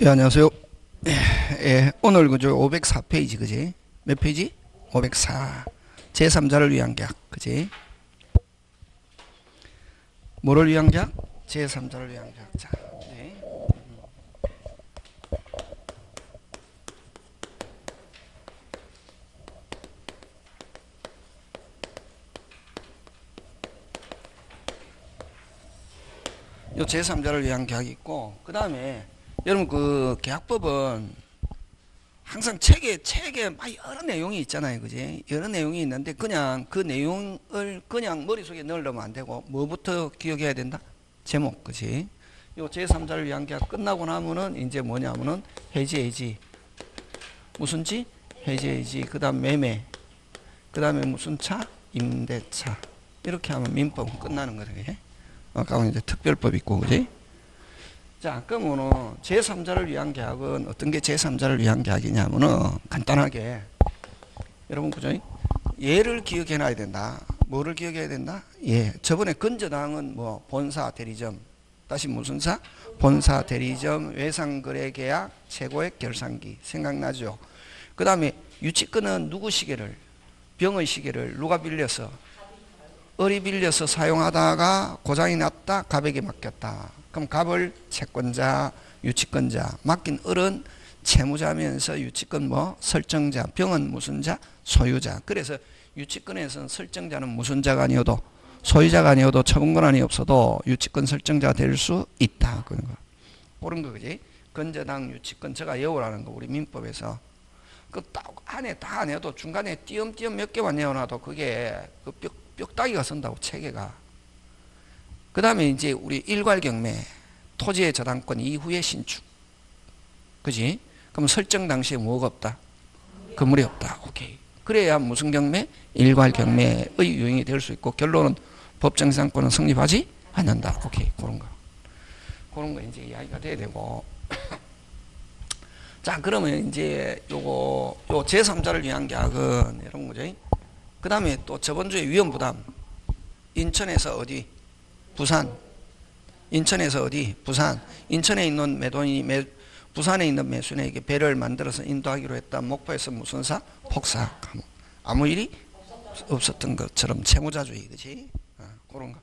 예, 안녕하세요. 오늘 그죠? 504페이지, 그지? 몇 페이지? 504. 제3자를 위한 계약, 그지? 뭐를 위한 계약? 제3자를 위한 계약. 자, 네. 요 제3자를 위한 계약이 있고, 그 다음에 여러분 그 계약법은 항상 책에 막 여러 내용이 있잖아요, 그지? 여러 내용이 있는데 그냥 그 내용을 그냥 머릿속에 넣으려면 안 되고 뭐부터 기억해야 된다? 제목, 그지? 요 제3자를 위한 계약 끝나고 나면은 이제 뭐냐면은 해지 무슨 지? 해지 그 다음 매매 그 다음에 무슨 차? 임대차. 이렇게 하면 민법은 끝나는 거죠, 그지? 아까 이제 특별법 있고, 그지? 자, 그러면은 제3자를 위한 계약은 어떤 게 제3자를 위한 계약이냐면은 간단하게 여러분 그죠? 얘를 기억해 놔야 된다. 뭐를 기억해야 된다? 예. 저번에 건저당은 뭐 본사 대리점 다시 무슨 사? 본사 대리점 외상거래 계약 최고액 결산기 생각나죠? 그 다음에 유치권은 누구 시계를 병의 시계를 누가 빌려서 을이 빌려서 사용하다가 고장이 났다 갑에게 맡겼다. 그럼 갑을 채권자, 유치권자, 맡긴 을은 채무자면서 유치권 뭐 설정자, 병은 무슨 자? 소유자. 그래서 유치권에서는 설정자는 무슨 자가 아니어도 소유자가 아니어도 처분권한이 없어도 유치권 설정자가 될 수 있다. 그런 거. 그런 거, 그지? 건저당 유치권 저가 외우라는 거 우리 민법에서. 그 딱 안에 다 안 해도 중간에 띄엄띄엄 몇 개만 외워놔도 그게 그 뼈다귀가 선다고 체계가. 그 다음에 이제 우리 일괄경매 토지의 저당권 이후의 신축, 그지? 그럼 설정 당시에 뭐가 없다? 건물이 없다. 오케이. 그래야 무슨 경매? 일괄경매의 유형이 될 수 있고 결론은 법정상권은 성립하지 않는다. 오케이. 그런 거 이제 이야기가 돼야 되고. 자, 그러면 이제 요 제3자를 위한 계약은 이런 거죠. 그 다음에 또 저번 주에 위험부담. 인천에서 어디? 부산. 인천에서 어디? 부산. 인천에 있는 매도인이 부산에 있는 매수인에게 배를 만들어서 인도하기로 했다. 목포에서 무슨 사? 폭사. 아무 일이 없었던 것처럼 채무자주의, 그치? 그런 거.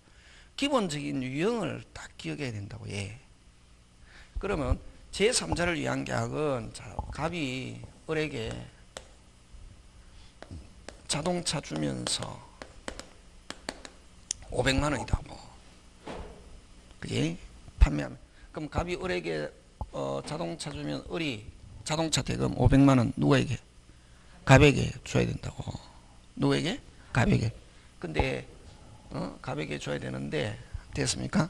기본적인 유형을 딱 기억해야 된다고, 예. 그러면 제3자를 위한 계약은, 자, 갑이 을에게 자동차 주면서 500만 원이다, 뭐. 그지? 판매하면. 그럼 갑이 을에게 자동차 주면 을이 자동차 대금 500만 원 누구에게? 갑에게 줘야 된다고. 누구에게? 갑에게. 근데 갑에게 줘야 되는데 됐습니까?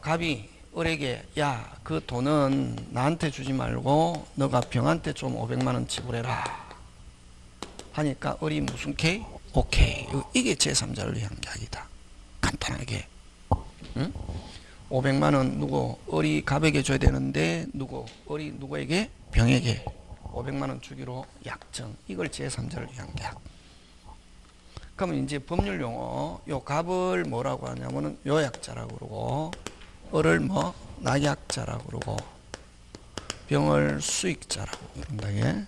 갑이 을에게 야, 그 돈은 나한테 주지 말고 너가 병한테 좀 500만 원 지불해라 하니까 을이 무슨 케이? 오케이. 이게 제3자를 위한 계약이다. 간단하게. 응? 500만 원 누구? 을이 갑에게 줘야 되는데 을이 누구에게? 병에게 500만 원 주기로 약정. 이걸 제3자를 위한 계약. 그러면 이제 법률 용어 요 갑을 뭐라고 하냐면은 요약자라고 그러고 을을 뭐 낙약자라고 그러고 병을 수익자라고 그런다. 예?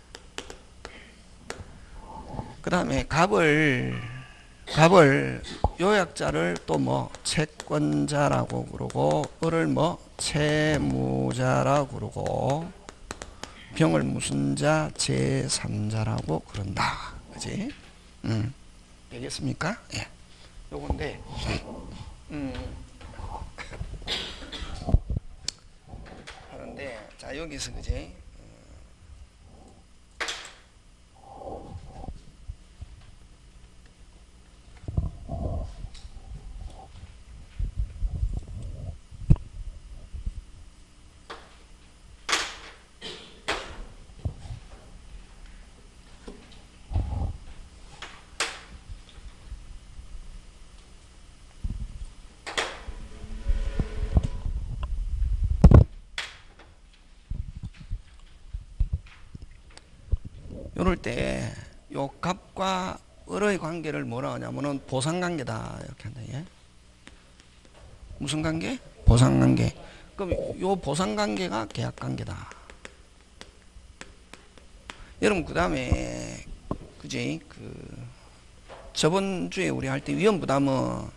그 다음에 갑을 요약자를 또 뭐 채권자라고 그러고 을을 뭐 채무자라고 그러고 병을 무슨 자? 제3자라고 그런다. 그지? 되겠습니까? 예. 요건데 하는데 자 여기서 그지? 요럴 때 요 갑과 을의 관계를 뭐라 하냐면은 보상관계다 이렇게 한다. 예? 무슨 관계? 보상관계. 그럼 요 보상관계가 계약관계다. 여러분 그 다음에 그지 저번 주에 우리 할 때 위험부담은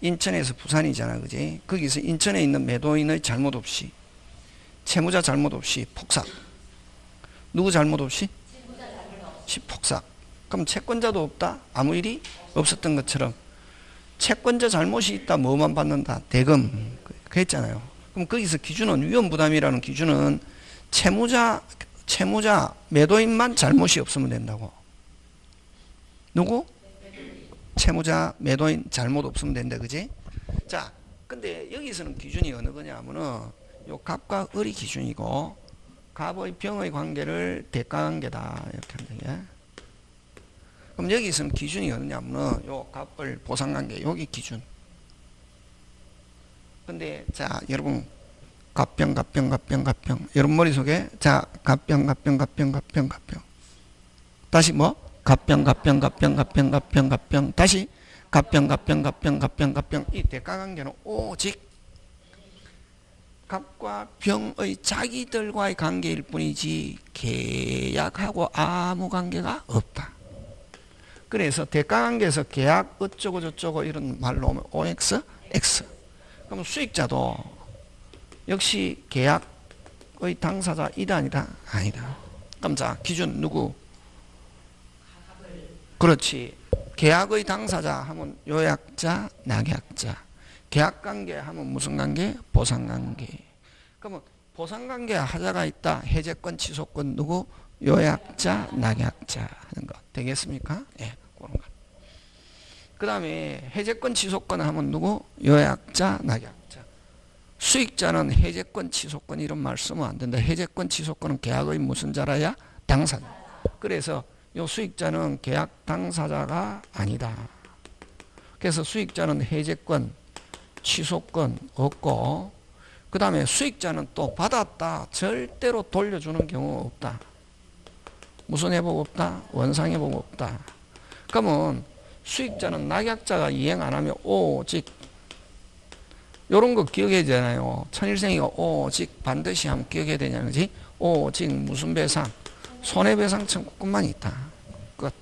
인천에서 부산이잖아, 그지? 거기서 인천에 있는 매도인의 잘못 없이, 채무자 잘못 없이 폭삭. 누구 잘못 없이? 폭삭. 그럼 채권자도 없다? 아무 일이 없었던 것처럼 채권자 잘못이 있다? 뭐만 받는다? 대금. 그랬잖아요. 그럼 거기서 기준은, 위험부담이라는 기준은 채무자, 매도인만 잘못이 없으면 된다고. 누구? 채무자, 매도인 잘못 없으면 된다, 그지? 자, 근데 여기서는 기준이 어느 거냐면은 요 갑과 을이 기준이고, 갑의 병의 관계를 대가관계다 이렇게 한다. 예? 그럼 여기서는 기준이 어느냐면은 요 갑을 보상관계, 여기 기준. 근데 자, 여러분 갑병. 여러분 머릿속에 자, 갑병. 다시 뭐? 갑병. 다시 갑병. 이 대가관계는 오직 갑과 병의 자기들과의 관계일 뿐이지 계약하고 아무 관계가 없다. 그래서 대가관계에서 계약 어쩌고 저쩌고 이런 말로 오면 OX, X. 그럼 수익자도 역시 계약의 당사자 이다 아니다? 아니다. 그럼 자, 기준 누구? 그렇지. 계약의 당사자 하면 요약자, 낙약자. 계약관계 하면 무슨 관계? 보상관계. 그러면 보상관계 하자가 있다. 해제권, 취소권 누구? 요약자, 낙약자 하는 거 되겠습니까? 예, 그런 거. 그 다음에 해제권, 취소권 하면 누구? 요약자, 낙약자. 수익자는 해제권, 취소권 이런 말 쓰면 안 된다. 해제권, 취소권은 계약의 무슨 자라야? 당사자. 그래서 요 수익자는 계약 당사자가 아니다. 그래서 수익자는 해제권, 취소권 없고, 그 다음에 수익자는 또 받았다 절대로 돌려주는 경우 없다. 무슨 회복 없다? 원상 회복 없다. 그러면 수익자는 낙약자가 이행 안 하면 오직 요런 거 기억해야 되잖아요. 천일생이가 오직 반드시 하면 기억해야 되냐는 거지. 오직 무슨 배상? 손해배상 청구권만 있다. 끝.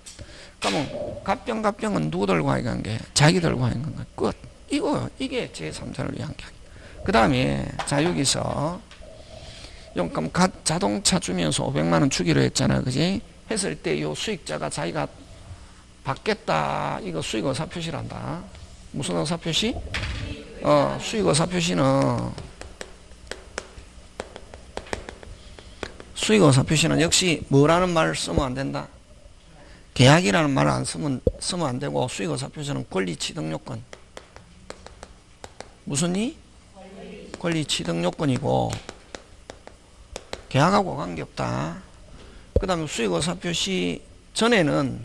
그러면 갑병은 누구들과의 관계? 자기들과의 관계. 끝. 이게 제3자를 위한 계약. 그 다음에 자, 여기서 그럼 자동차 주면서 500만원 주기로 했잖아, 그지? 했을 때 요 수익자가 자기가 받겠다, 이거 수익의사표시란다. 무슨 의사표시? 수익의사표시는 역시 뭐라는 말을 쓰면 안 된다? 계약이라는 말을 안 쓰면 안 되고, 수익의사표시는 권리취득요건. 무슨 이? 권리취득요건이고, 계약하고 관계없다. 그 다음에 수익의사표시 전에는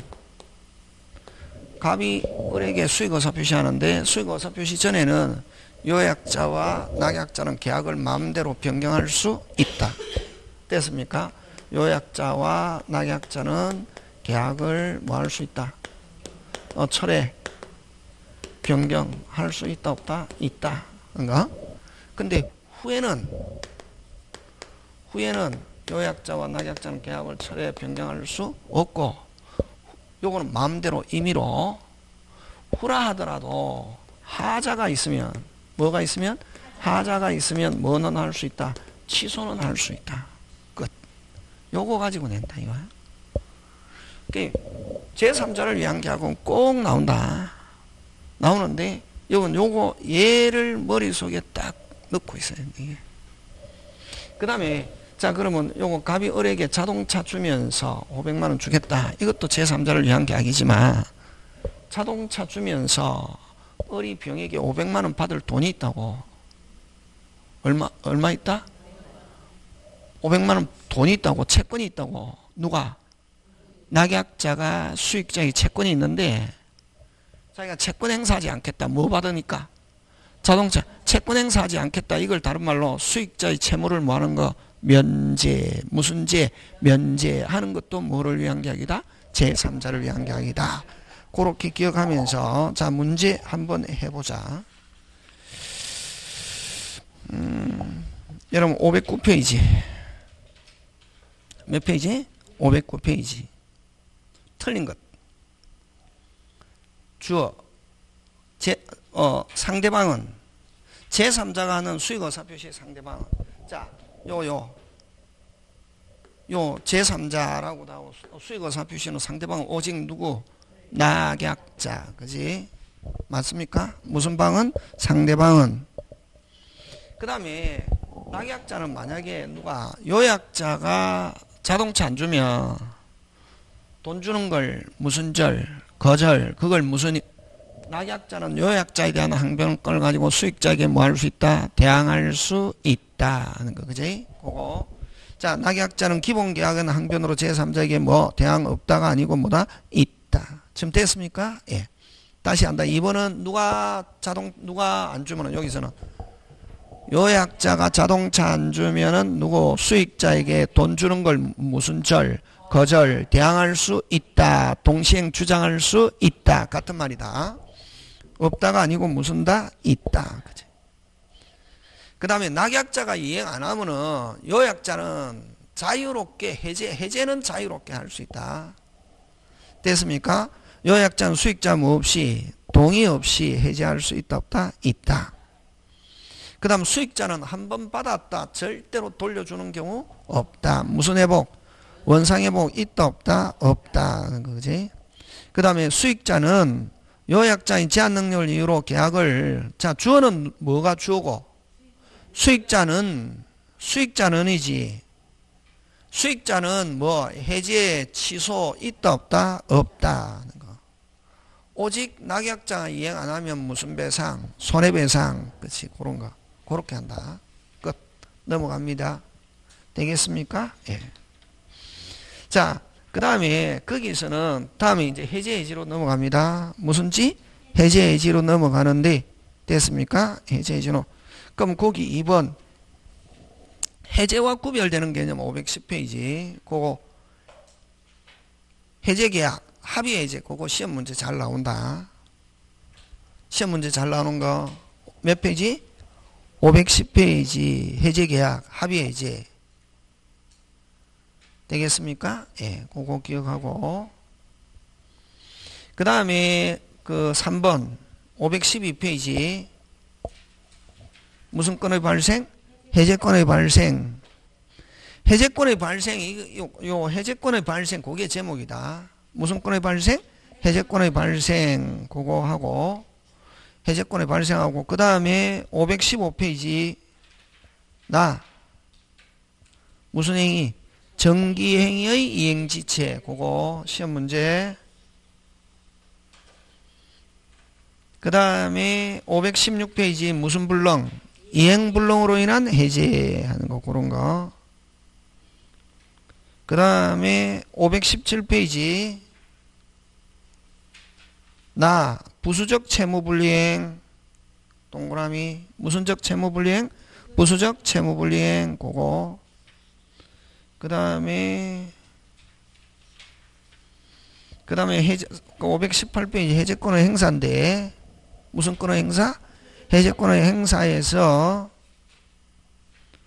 갑이 을에게 수익의사표시 하는데, 수익의사표시 전에는 요약자와 낙약자는 계약을 마음대로 변경할 수 있다. 됐습니까? 요약자와 낙약자는 계약을 뭐 할 수 있다? 철회, 변경할 수 있다, 없다? 있다. 그런가? 근데 후에는 요약자와 낙약자는 계약을 철회, 변경할 수 없고, 요거는 마음대로 임의로 후라 하더라도 하자가 있으면, 뭐가 있으면? 하자가 있으면 뭐는 할 수 있다? 취소는 할 수 있다. 끝. 요거 가지고 낸다, 이거야. 제3자를 위한 계약은 꼭 나온다. 나오는데, 요거 얘를 머릿속에 딱 넣고 있어야 돼. 그 다음에 자, 그러면 요거 갑이 을에게 자동차 주면서 500만원 주겠다. 이것도 제3자를 위한 계약이지만, 자동차 주면서 을이 병에게 500만원 받을 돈이 있다고. 얼마 있다? 500만원 돈이 있다고, 채권이 있다고. 누가? 낙약자가 수익자의 채권이 있는데, 자기가 채권 행사하지 않겠다. 뭐 받으니까? 자동차 채권 행사하지 않겠다. 이걸 다른 말로 수익자의 채무를 뭐 하는 거? 면제. 무슨 제? 면제하는 것도 뭐를 위한 계약이다? 제3자를 위한 계약이다. 그렇게 기억하면서 자, 문제 한번 해보자. 여러분 509페이지. 몇 페이지? 509페이지. 틀린 것. 주어. 상대방은 제3자가 하는 수익의사표시의 상대방은 자, 요 제3자라고 나오고 수익의사표시는 상대방은 오직 누구? 낙약자. 그지? 맞습니까? 무슨 방은? 상대방은. 그 다음에 낙약자는 만약에 누가 요약자가 자동차 안 주면 돈 주는 걸 무슨 절, 거절, 그걸 무슨 낙약자는 요약자에 대한 항변권을 가지고 수익자에게 뭐 할 수 있다? 대항할 수 있다 하는 거. 그지? 그거. 자, 낙약자는 기본 계약은 항변으로 제3자에게 뭐 대항 없다가 아니고 뭐다? 있다. 지금 됐습니까? 예. 다시 한다. 2번은 누가 안 주면은 여기서는 요약자가 자동차 안 주면은 누구 수익자에게 돈 주는 걸 무슨 절, 거절, 대항할 수 있다. 동시행 주장할 수 있다. 같은 말이다. 없다가 아니고 무슨 다? 있다. 그치? 그 다음에 낙약자가 이행 안 하면은 요약자는 자유롭게 해제는 자유롭게 할 수 있다. 됐습니까? 요약자는 수익자 뭐 없이 동의 없이 해제할 수 있다 없다? 있다. 그 다음 수익자는 한 번 받았다 절대로 돌려주는 경우 없다. 무슨 회복? 원상회복 있다 없다? 없다 하는 거지. 그 다음에 수익자는 요약자인 제한 능력을 이유로 계약을 자 주어는 뭐가 주어고 수익자는이지. 수익자는 뭐 해제 취소 있다 없다? 없다 하는 거. 오직 낙약자가 이행 안 하면 무슨 배상? 손해배상. 그치? 그런 거. 그렇게 한다. 끝. 넘어갑니다. 되겠습니까? 예. 자, 그 다음에 거기서는 다음에 이제 해제해지로 넘어갑니다. 무슨 지? 해제해지로 넘어가는데 됐습니까? 해제해지로. 그럼 거기 2번 해제와 구별되는 개념 510페이지. 그거 해제계약 합의해제. 그거 시험 문제 잘 나온다. 시험 문제 잘 나오는 거 몇 페이지? 510페이지 해제계약 합의해제. 되겠습니까? 예, 그거 기억하고. 그 다음에 그 3번 512페이지 무슨 건의 발생? 해제권의 발생. 해제권의 발생, 요 해제권의 발생, 그게 제목이다. 무슨 권의 발생? 해제권의 발생, 그거 하고, 해제권의 발생하고, 그 다음에 515페이지, 무슨 행위? 정기행위의 이행지체, 그거, 시험 문제. 그 다음에 516페이지, 무슨 불능? 이행불능으로 인한 해제하는 거, 그런 거. 그 다음에 517페이지 부수적 채무불이행 동그라미 무슨적 채무불이행? 부수적 채무불이행 그거. 그 다음에 518페이지 해제권의 행사인데 무슨 권의 행사? 해제권의 행사에서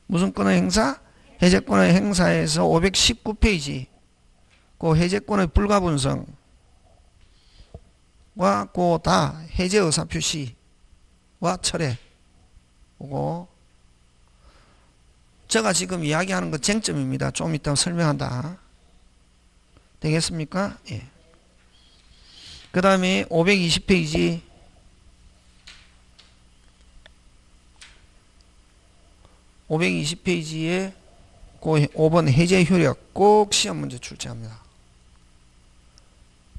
무슨 권의 행사? 해제권의 행사에서 519페이지 그 해제권의 불가분성과 그 다 해제 의사 표시와 철회. 그거 제가 지금 이야기하는 거 쟁점입니다. 좀 이따 설명한다. 되겠습니까? 예. 그 다음에 520페이지 520페이지에 그 5번 해제 효력 꼭 시험 문제 출제합니다.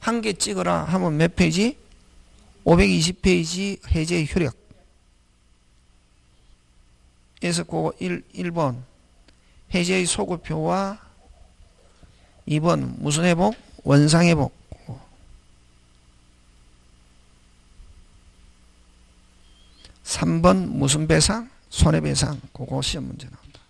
한 개 찍어라 하면 몇 페이지? 520페이지 해제 효력. 에서 그 1번 해제의 소급표와 2번 무슨 회복? 원상 회복. 3번 무슨 배상? 손해배상. 그거 시험 문제 나온다.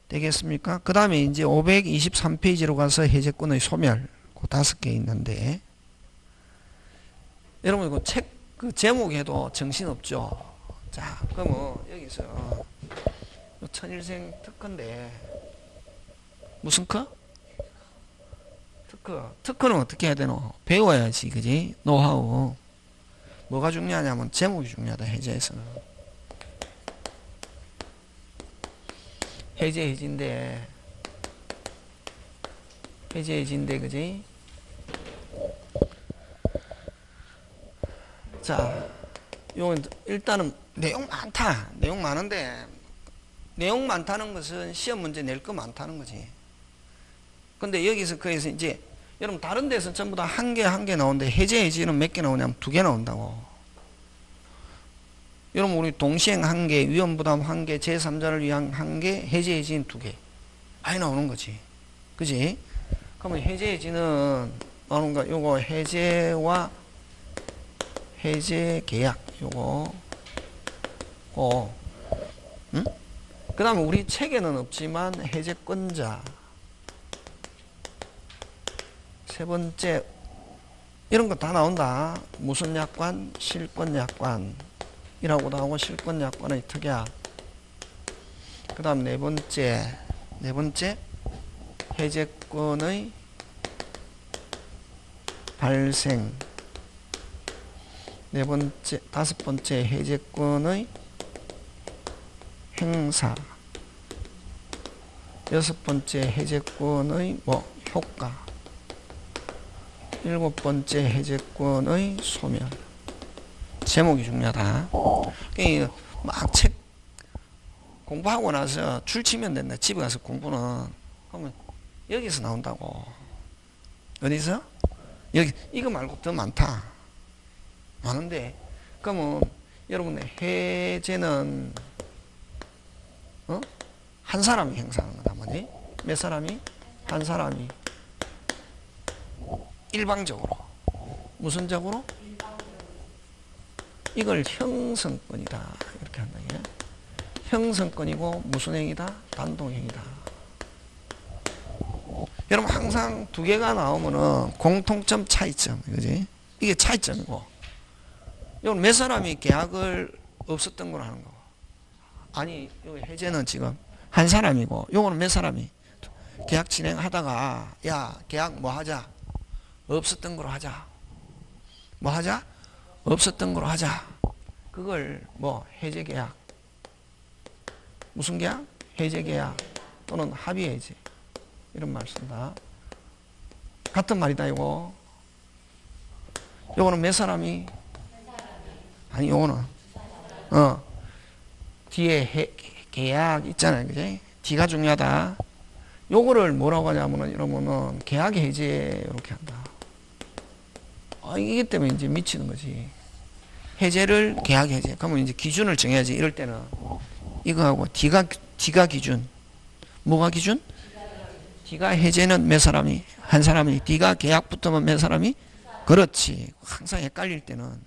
되겠습니까? 그 다음에 이제 523페이지로 가서 해제권의 소멸 그 5개 있는데 여러분 이거 책 그 제목에도 정신없죠. 자, 그러면 여기서 천일생 특허인데 무슨科? 특허는 어떻게 해야 되노? 배워야지, 그지? 노하우. 뭐가 중요하냐면 제목이 중요하다. 해제에서는 해제인데 그지? 자, 요건 일단은 내용 많다. 내용 많은데 내용 많다는 것은 시험 문제 낼 거 많다는 거지. 근데 여기서 그래서 이제 여러분 다른 데서 전부 다 한 개 나오는데 해제는 몇 개 나오냐면 2개 나온다고. 여러분 우리 동시행 1개, 위험부담 1개, 제3자를 위한 1개, 해제는 2개. 많이 나오는 거지. 그지? 그러면 해제는 나오는 거 요거 해제와 해제 계약 요거 응? 그 다음에 우리 책에는 없지만 해제권자 세 번째 이런 거 다 나온다. 무슨 약관? 실권약관 이라고 나오고 실권약관의 특약. 그 다음 네 번째 해제권의 발생. 다섯 번째 해제권의 행사. 여섯 번째 해제권의 효과. 일곱 번째 해제권의 소멸. 제목이 중요하다. 막 책 공부하고 나서 출치면 된다. 집에 가서 공부는 하면 여기서 나온다고. 어디서? 여기 이거 말고 더 많다. 많은데 그러면 여러분의 해제는 한 사람이 행사하는 거다. 뭐지? 몇 사람이? 한 사람이 일방적으로. 무슨 적으로? 이걸 형성권이다. 이렇게 한다. 이게. 형성권이고 무슨 행위다? 단독행위다. 여러분 항상 2개가 나오면은 공통점 차이점. 그지? 이게 차이점이고. 이건 몇 사람이 계약을 없었던 걸 하는 거고. 아니, 여기 해제는 지금 한 사람이고, 요거는 몇 사람이 계약 진행하다가, 야, 계약 뭐 하자? 없었던 거로 하자. 뭐 하자? 없었던 거로 하자. 그걸 해제 계약. 무슨 계약? 해제 계약. 또는 합의 해제. 이런 말 쓴다. 같은 말이다, 이거. 요거는 몇 사람이? 아니, 요거는. 뒤에 계약 있잖아요. 그지? 뒤가 중요하다. 요거를 뭐라고 하냐면은, 이러면은, 계약 해제, 이렇게 한다. 이기 때문에 이제 미치는 거지. 해제를 계약 해제. 그러면 이제 기준을 정해야지. 이럴 때는. 이거하고, D가 기준. 뭐가 기준? D가 해제는 몇 사람이? 한 사람이. D가 계약 붙으면 몇 사람이? 그렇지. 항상 헷갈릴 때는.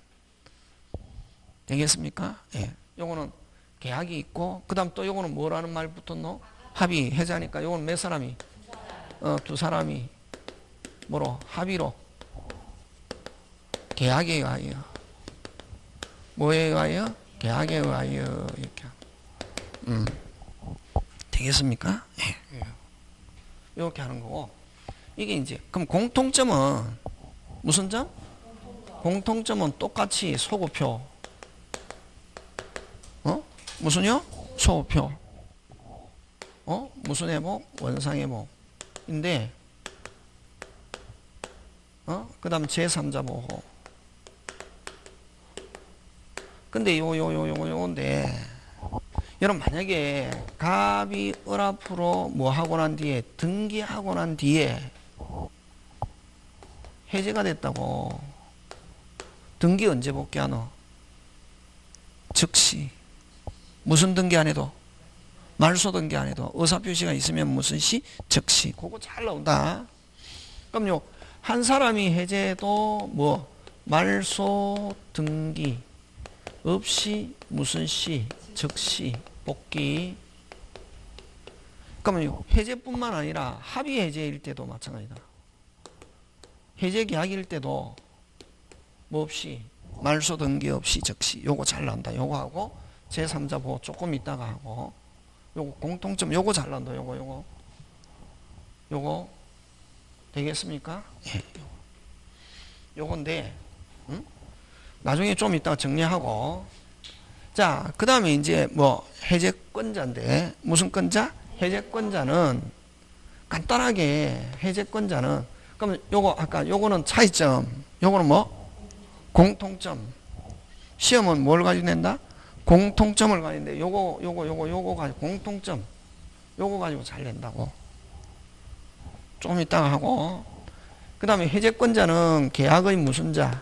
되겠습니까? 예. 요거는 계약이 있고, 그 다음 또 요거는 뭐라는 말 붙었노? 합의, 해제하니까 요거는 몇 사람이? 두 사람이. 뭐로? 합의로. 계약에 의하여. 뭐에 의하여? 계약에 의하여. 이렇게. 되겠습니까? 예. 이렇게 하는 거고. 이게 이제, 그럼 공통점은, 무슨 점? 공통점은 똑같이 소구표. 무슨요? 소구표. 무슨 회복? 원상회복인데, 그 다음 제3자 보호. 근데 요건데, 여러분 만약에 갑이 을앞으로 뭐 하고 난 뒤에, 등기하고 난 뒤에 해제가 됐다고. 등기 언제 복귀하노? 즉시. 무슨 등기 안 해도? 말소 등기 안 해도. 의사표시가 있으면 무슨 시? 즉시. 그거 잘 나온다. 그럼요, 한 사람이 해제도 말소 등기 없이 무슨 시? 즉시. 복귀. 그러면 해제뿐만 아니라 합의 해제일 때도 마찬가지다. 해제 계약일 때도 뭐 없이 말소 등기 없이 즉시 요거 잘 나온다. 요거 하고 제3자 보호 조금 있다가 하고 요거 공통점 요거 잘 나온다. 요거 되겠습니까? 예. 요건데 나중에 좀 이따가 정리하고 자 그 다음에 이제 뭐 해제권자인데 무슨 권자? 해제권자는 간단하게 해제권자는 그러면 요거 아까 요거는 차이점 요거는 뭐? 공통점 시험은 뭘 가지고 낸다? 공통점을 가지고 낸다. 요거 가지고 공통점 요거 가지고 잘 낸다고 좀 이따가 하고 그 다음에 해제권자는 계약의 무슨 자?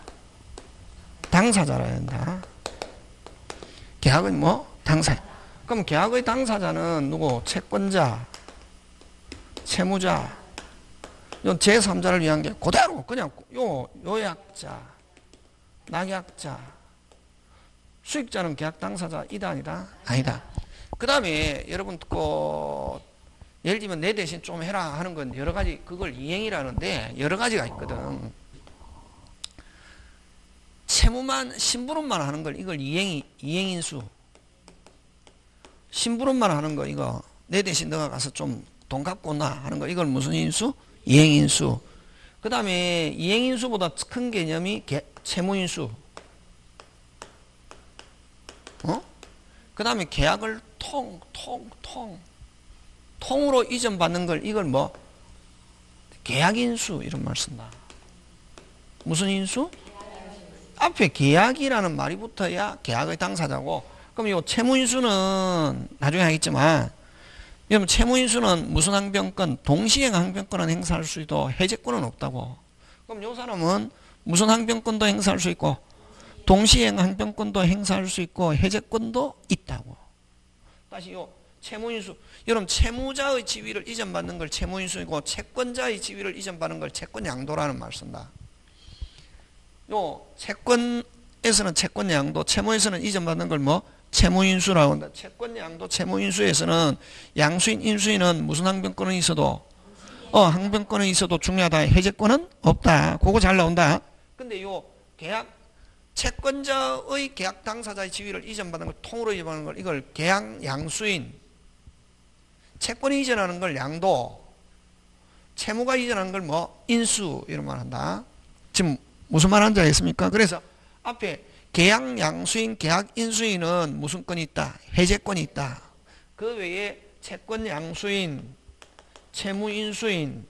당사자라 한다. 계약의 뭐? 당사자. 그럼 계약의 당사자는 누구? 채권자, 채무자, 요 제3자를 위한 게 그대로 그냥 요약자, 낙약자, 수익자는 계약 당사자 이다 아니다? 아니다. 그 다음에 여러분 예를 들면 내 대신 좀 해라 하는 건 여러 가지 그걸 이행이라는데 여러 가지가 있거든. 채무만 심부름만 하는 걸 이걸 이행인수. 심부름만 하는 거 이거 내 대신 너가 가서 좀 돈 갖고 온나 하는 거 이걸 무슨 인수? 이행인수. 그 다음에 이행인수보다 큰 개념이 채무인수. 그 다음에 계약을 통으로 이전받는 걸 이걸 뭐 계약인수 이런 말 쓴다. 무슨 인수? 앞에 계약이라는 말이 붙어야 계약의 당사자고 그럼 이 채무인수는 나중에 하겠지만 여러분 채무인수는 무슨 항변권? 동시행 항변권은 행사할 수 있도 해제권은 없다고. 그럼 이 사람은 무슨 항변권도 행사할 수 있고 동시행 항변권도 행사할 수 있고 해제권도 있다고. 다시 요 채무인수 여러분 채무자의 지위를 이전받는 걸 채무인수이고 채권자의 지위를 이전받는 걸 채권양도라는 말 쓴다. 요 채권에서는 채권양도 채무에서는 이전받는 걸 뭐 채무인수라고 한다. 채권양도 채무인수에서는 양수인 인수인은 무슨 항변권은 있어도 항변권은 있어도 중요하다. 해제권은 없다. 그거 잘 나온다. 근데 요 계약 채권자의 계약 당사자의 지위를 이전받는 걸 통으로 이전받는 걸 이걸 계약 양수인 채권이 이전하는 걸 양도 채무가 이전하는 걸 뭐 인수 이런 말 한다. 지금 무슨 말 한지 알겠습니까? 그래서 앞에 계약 양수인 계약 인수인은 무슨 권이 있다? 해제권이 있다. 그 외에 채권 양수인 채무 인수인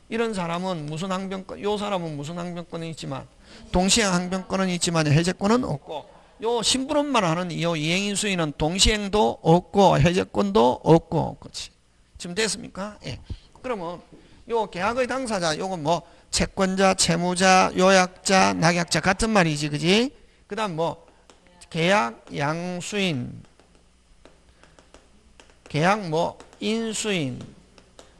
이런 사람은 무슨 항변권 요 사람은 무슨 항변권이 있지만 동시행 항변권은 있지만 해제권은 없고 요 심부름만 하는 요 이행인수인은 동시행도 없고 해제권도 없고 그렇지. 지금 됐습니까? 예. 그러면 요 계약의 당사자 요건 뭐 채권자, 채무자, 요약자, 낙약자 같은 말이지, 그지? 그 다음 뭐, 계약 양수인, 계약 뭐, 인수인,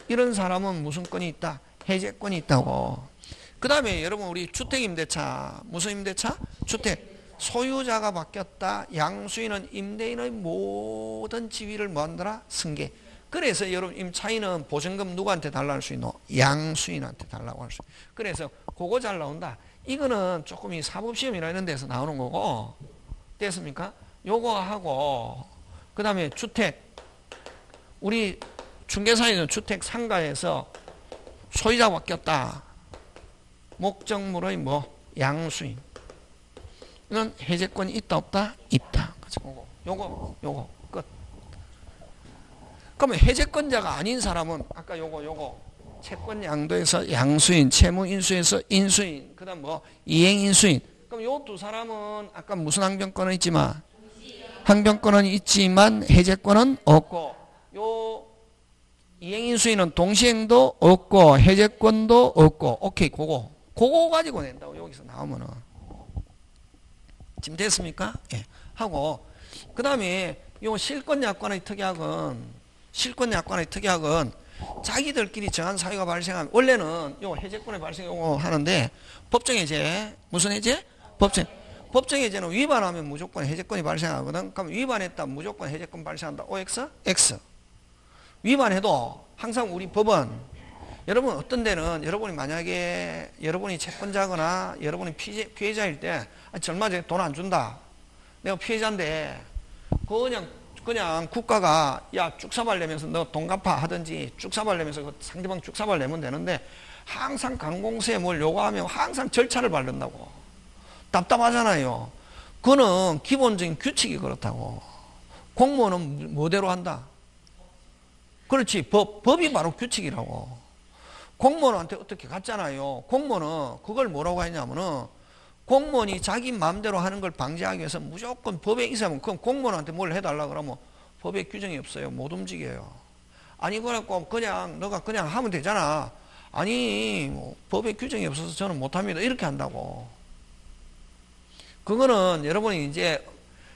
이런 사람은 무슨 권이 있다? 해제권이 있다고. 그 다음에 여러분, 우리 주택임대차, 무슨 임대차? 주택. 소유자가 바뀌었다. 양수인은 임대인의 모든 지위를 뭐 한다라? 승계. 그래서 여러분 임차인은 보증금 누구한테 달라고 할 수 있노? 양수인한테 달라고 할 수 있노. 그래서 그거 잘 나온다. 이거는 조금 이 사법시험이나 이런 데서 나오는 거고 됐습니까? 요거 하고 그 다음에 주택 우리 중개사에는 주택 상가에서 소유자 바뀌었다. 목적물의 뭐 양수인 이건 해제권이 있다 없다? 있다. 요거 끝. 그러면 해제권자가 아닌 사람은 아까 요거 채권 양도에서 양수인, 채무 인수에서 인수인, 그다음 뭐 이행 인수인. 그럼 요 두 사람은 아까 무슨 항변권은 있지만 항변권은 있지만 해제권은 없고 요 이행 인수인은 동시행도 없고 해제권도 없고 오케이 그거 가지고 낸다고 여기서 나오면은 지금 됐습니까? 예. 하고 그다음에 요 실권약관의 특약은 자기들끼리 정한 사유가 발생하면 원래는 요 해제권의 발생을 하는데 법정해제 무슨 해제? 법정해제는 위반하면 무조건 해제권이 발생하거든. 그럼 위반했다 무조건 해제권 발생한다. OX? X. 위반해도 항상 우리 법은 여러분 어떤 데는 여러분이 만약에 여러분이 채권자거나 여러분이 피해자일 때 얼마 전에 돈 안 준다. 내가 피해자인데 그냥 국가가 야 쭉사발 내면서 너 돈 갚아 하든지 쭉사발 내면서 그 상대방 쭉사발 내면 되는데 항상 관공서에 뭘 요구하면 항상 절차를 밟는다고. 답답하잖아요. 그거는 기본적인 규칙이 그렇다고. 공무원은 뭐대로 한다? 그렇지. 법이 바로 규칙이라고. 공무원한테 어떻게 갔잖아요. 공무원은 그걸 뭐라고 했냐면은 공무원이 자기 마음대로 하는 걸 방지하기 위해서 무조건 법에 있으면 그럼 공무원한테 뭘 해달라 그러면 법에 규정이 없어요. 못 움직여요. 아니 그래갖고 그냥 너가 그냥 하면 되잖아. 아니 뭐 법에 규정이 없어서 저는 못합니다. 이렇게 한다고. 그거는 여러분이 이제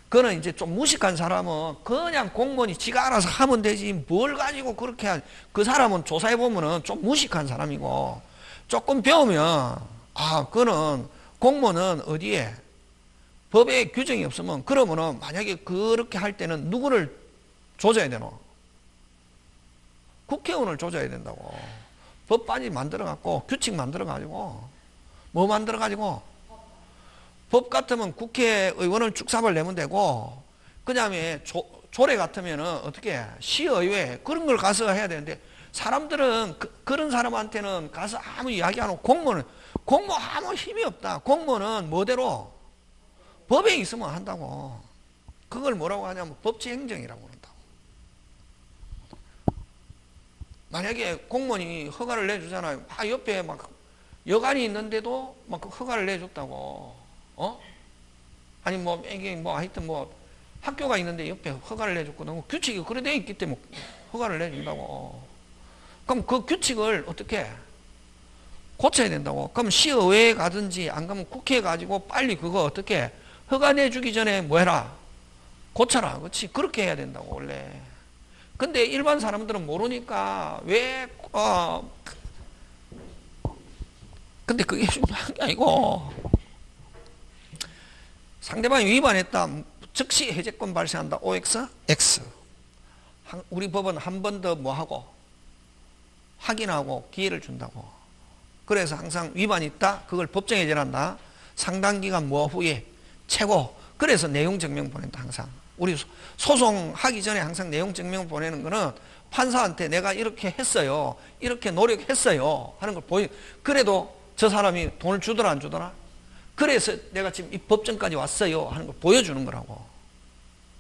그거는 이제 좀 무식한 사람은 그냥 공무원이 지가 알아서 하면 되지 뭘 가지고 그렇게 그 사람은 조사해 보면은 좀 무식한 사람이고 조금 배우면 그거는 공무원은 어디에 법에 규정이 없으면 그러면은 만약에 그렇게 할 때는 누구를 조져야 되노? 국회의원을 조져야 된다고. 법까지 만들어 갖고 규칙 만들어 가지고 뭐 만들어 가지고 법 같으면 국회의원을 쭉삽을 내면 되고 그 다음에 조례 같으면은 어떻게 시의회 그런 걸 가서 해야 되는데 사람들은 그런 사람한테는 가서 아무 이야기 안 하고 공무원 아무 힘이 없다. 공무원은 뭐대로 법에 있으면 한다고. 그걸 뭐라고 하냐면 법치행정이라고 그런다고. 만약에 공무원이 허가를 내주잖아요. 옆에 막 여관이 있는데도 막 허가를 내줬다고. 아니 이게 하여튼 학교가 있는데 옆에 허가를 내줬거든. 규칙이 그래 돼 있기 때문에 허가를 내준다고. 그럼 그 규칙을 어떻게 고쳐야 된다고. 그럼 시의회에 가든지 안 가면 국회에 가지고 빨리 그거 어떻게 허가 내주기 전에 뭐 해라 고쳐라. 그렇지. 그렇게 해야 된다고 원래. 근데 일반 사람들은 모르니까 근데 그게 중요한 게 아니고 상대방이 위반했다. 즉시 해제권 발생한다. OX, X. 우리 법은 한 번 더 뭐하고 확인하고 기회를 준다고. 그래서 항상 위반이 있다. 그걸 법정 해제한다. 상당 기간 후에 최고. 그래서 내용 증명 보낸다. 항상. 우리 소송하기 전에 항상 내용 증명 보내는 거는 판사한테 내가 이렇게 했어요. 이렇게 노력했어요. 하는 걸 그래도 저 사람이 돈을 주더라 안 주더라? 그래서 내가 지금 이 법정까지 왔어요 하는 걸 보여주는 거라고.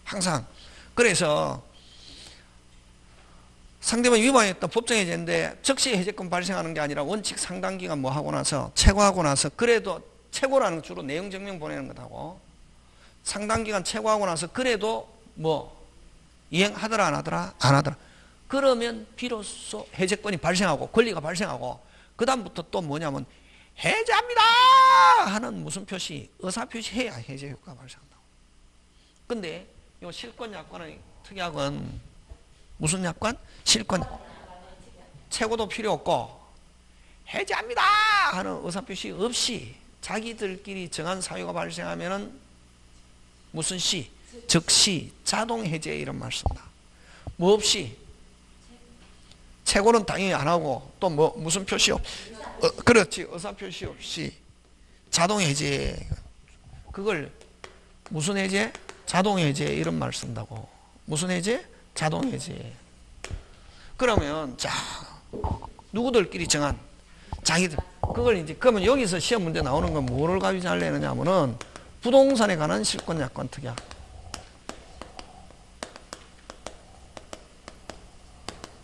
항상. 그래서 상대방이 위반했다. 법정 해제인데 즉시 해제권 발생하는 게 아니라 원칙 상당 기간 하고 나서 최고하고 나서 그래도 최고라는 건 주로 내용 증명 보내는 거다고. 상당 기간 최고하고 나서 그래도 이행하더라 안 하더라? 안 하더라. 그러면 비로소 해제권이 발생하고 권리가 발생하고 그 다음부터 또 뭐냐면 해제합니다 하는 무슨 표시 의사표시 해야 해제 효과가 발생한다고. 근데 이 실권 약관의 특약은 무슨 약관? 실권 최고도 필요 없고 해제합니다 하는 의사표시 없이 자기들끼리 정한 사유가 발생하면은 무슨 시? 즉시 자동 해제 이런 말 쓴다. 뭐 없이 최고는 당연히 안 하고 또 무슨 표시 그렇지. 의사표시 없이 자동 해제. 그걸 무슨 해제? 자동 해제 이런 말 쓴다고. 무슨 해제? 자동 해제. 그러면 자 누구들끼리 정한 자기들 그걸 이제 그러면 여기서 시험 문제 나오는 건 뭐를 가지고 내느냐면은 부동산에 관한 실권 약관 특약.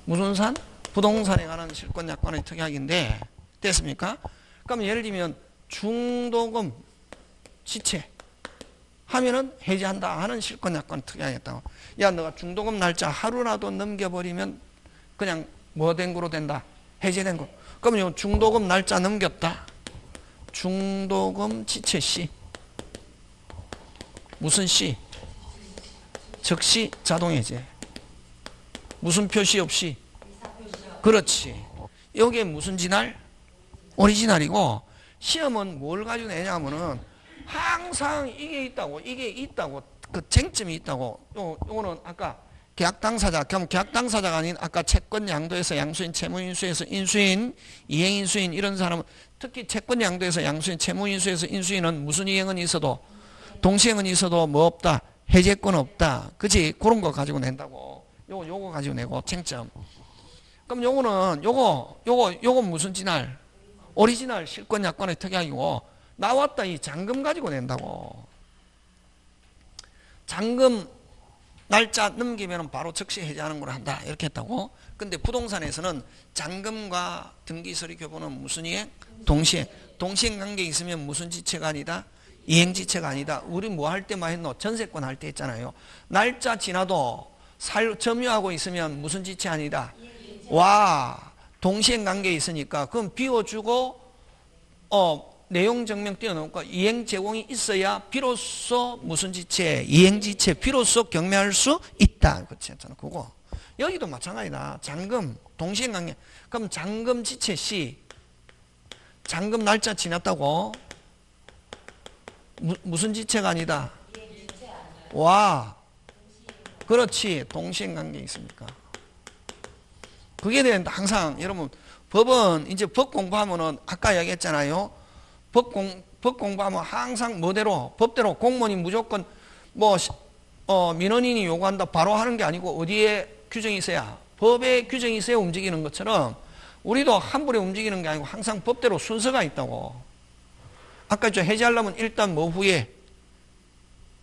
무슨 산? 부동산에 관한 실권 약관의 특약인데 됐습니까? 그럼 예를 들면 중도금 지체 하면은 해제한다 하는 실권 약관 특약이었다고. 야 너가 중도금 날짜 하루라도 넘겨버리면 그냥 뭐 된 거로 된다. 해제된 거. 그러면 중도금 날짜 넘겼다. 중도금 지체 시. 무슨 시? 즉시 자동 해제. 무슨 표시 없이? 그렇지. 여기에 무슨 진할? 오리지널이고 시험은 뭘 가지고 내냐면은 항상 이게 있다고 그 쟁점이 있다고. 요거는 아까 계약 당사자. 그럼 계약 당사자가 아닌 아까 채권 양도에서 양수인, 채무 인수에서 인수인, 이행 인수인 이런 사람은 특히 채권 양도에서 양수인, 채무 인수에서 인수인은 무슨 이행은 있어도 동시행은 있어도 뭐 없다. 해제권 없다. 그치? 그런 거 가지고 낸다고. 요거 가지고 내고 쟁점. 그럼 요거는 요거 무슨 진할? 오리지널 실권 약관의 특약이고 나왔다 이 잔금 가지고 낸다고. 잔금 날짜 넘기면 바로 즉시 해제하는 걸 한다. 이렇게 했다고. 근데 부동산에서는 잔금과 등기서류 교부는 무슨 이행? 동시행. 동시행 관계 있으면 무슨 지체가 아니다? 이행지체가 아니다. 우리 뭐 할 때만 했노? 전세권 할 때 했잖아요. 날짜 지나도 점유하고 있으면 무슨 지체 아니다? 와, 동시행 관계에 있으니까 그럼 비워주고 내용 증명 띄워놓고 이행 제공이 있어야 비로소 무슨 지체? 이행지체 비로소 경매할 수 있다. 그렇지 않잖아. 그거. 여기도 마찬가지다. 잔금, 동시행 관계. 그럼 잔금 지체 시 잔금 날짜 지났다고? 무슨 지체가 아니다? 와, 그렇지. 동시행 관계 있으니까. 그게 되는데 항상 여러분 법은 이제 법 공부하면은 아까 얘기했잖아요. 법 공부하면 항상 뭐대로 법대로 공무원이 무조건 뭐 민원인이 요구한다 바로 하는 게 아니고 어디에 규정이 있어야 법에 규정이 있어야 움직이는 것처럼 우리도 함부로 움직이는 게 아니고 항상 법대로 순서가 있다고. 아까 저 해제하려면 일단 뭐 후에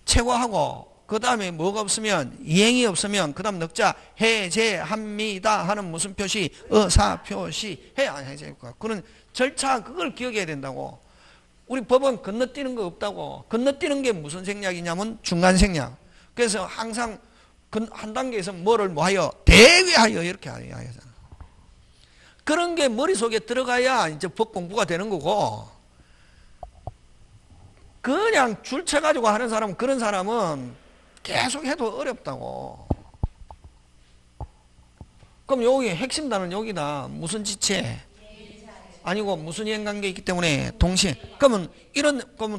최고하고 그 다음에 뭐가 없으면 이행이 없으면 그 다음 넣자 해제합니다 하는 무슨 표시 의사 표시 해야 해제할까. 그런 절차 그걸 기억해야 된다고. 우리 법은 건너뛰는 거 없다고. 건너뛰는 게 무슨 생략이냐면 중간 생략. 그래서 항상 한 단계에서 뭐를 뭐하여 대위하여 이렇게 하잖아. 그런 게 머릿속에 들어가야 이제 법 공부가 되는 거고 그냥 줄 쳐가지고 하는 사람은 그런 사람은 계속 해도 어렵다고. 그럼 여기 핵심 단어는 여기다. 무슨 지체? 아니고 무슨 이행관계 있기 때문에 동시행. 그러면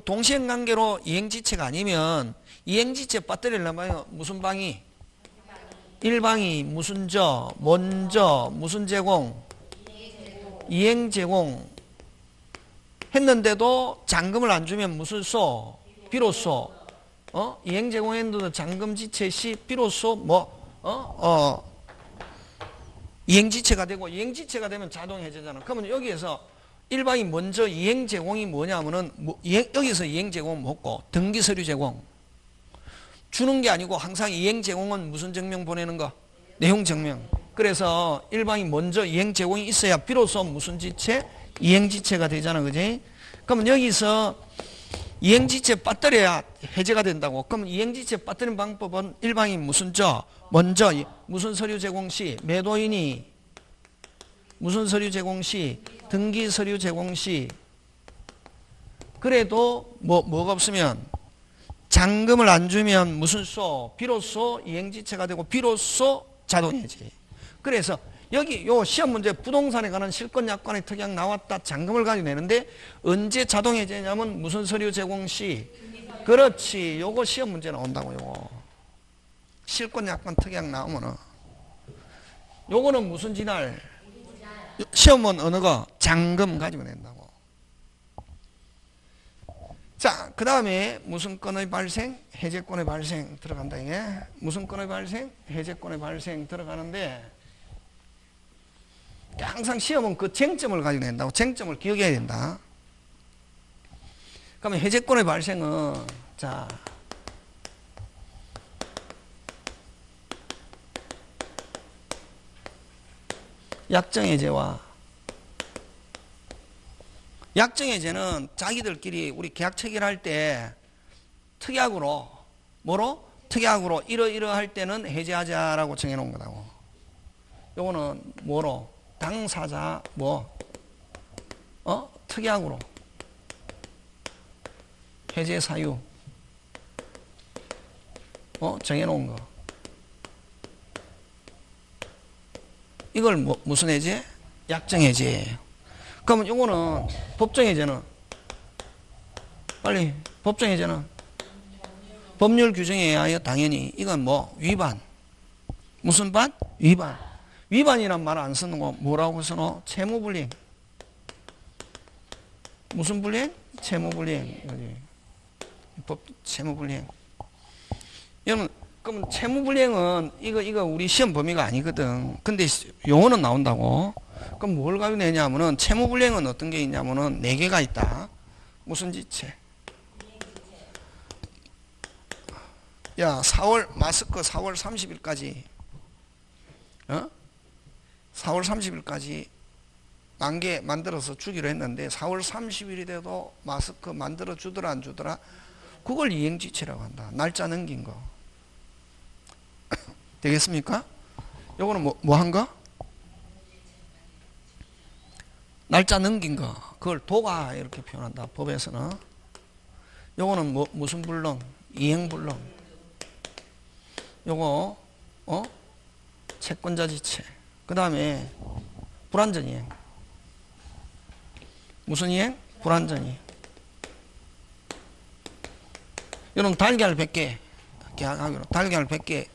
동시행관계로 이행지체가 아니면 이행지체 빠뜨리려면 무슨 방이? 일방이 무슨 먼저 무슨 제공? 이행제공 했는데도 잔금을 안 주면 무슨 비로소 이행 제공했는데도 잔금 지체 시 비로소 이행지체가 되고 이행지체가 되면 자동 해제잖아. 그러면 여기에서 일방이 먼저 이행 제공이 뭐냐면은 여기서 이행 제공은 뭐고 등기 서류 제공 주는 게 아니고 항상 이행 제공은 무슨 증명 보내는 거? 내용 증명. 그래서 일방이 먼저 이행 제공이 있어야 비로소 무슨 지체? 이행지체가 되잖아. 그지? 그러면 여기서 이행지체 빠뜨려야 해제가 된다고. 그럼 이행지체 빠뜨리는 방법은 일방이 먼저 무슨 서류 제공 시 매도인이 무슨 서류 제공 시 등기 서류 제공 시 그래도 뭐가 없으면 잔금을 안 주면 무슨 비로소 이행지체가 되고 비로소 자동해제. 그래서 여기 요 시험 문제 부동산에 관한 실권 약관의 특약 나왔다. 잔금을 가지고 내는데 언제 자동해제냐면 무슨 서류 제공 시 그렇지. 요거 시험 문제 나온다고. 요거 실권 약관 특약 나오면은 요거는 무슨 진할 시험은 어느 거 잔금 가지고 낸다고. 자, 그 다음에 무슨 건의 발생? 해제권의 발생 들어간다. 이게 무슨 건의 발생? 해제권의 발생 들어가는데 항상 시험은 그 쟁점을 가지고 낸다고. 쟁점을 기억해야 된다. 그러면 해제권의 발생은 자 약정해제와 약정해제는 자기들끼리 우리 계약 체결할 때 특약으로 특약으로 이러이러할 때는 해제하자라고 정해놓은 거라고. 요거는 당사자 특약으로 해제 사유 정해놓은 거. 이걸 무슨 해제? 약정 해제예요. 그러면 요거는 법정 해제는 빨리 법정 해제는 법률 규정에 의하여 당연히 이건 위반 무슨 반? 위반. 위반이란 말 안 쓰는 거 뭐라고 쓰노? 채무불이행. 무슨 불이행? 채무불이행. 법 채무불이행. 여러분, 그럼 채무불이행은 이거 우리 시험 범위가 아니거든. 근데 용어는 나온다고. 그럼 뭘 가지고 내냐면은 채무불이행은 어떤 게 있냐면은 4개가 있다. 무슨 지체? 야, 마스크 4월 30일까지 4월 30일까지 10,000개 만들어서 주기로 했는데 4월 30일이 돼도 마스크 만들어 주더라 안 주더라? 그걸 이행지체라고 한다. 날짜 넘긴 거. 되겠습니까? 요거는 뭐 한 거? 날짜 넘긴 거. 그걸 도가 이렇게 표현한다. 법에서는. 요거는 무슨 불능? 이행불능. 요거 채권자 지체. 그 다음에 불완전 이행. 무슨 이행? 불완전 이행. 여러분 달걀 100개 계약하기로 달걀 100개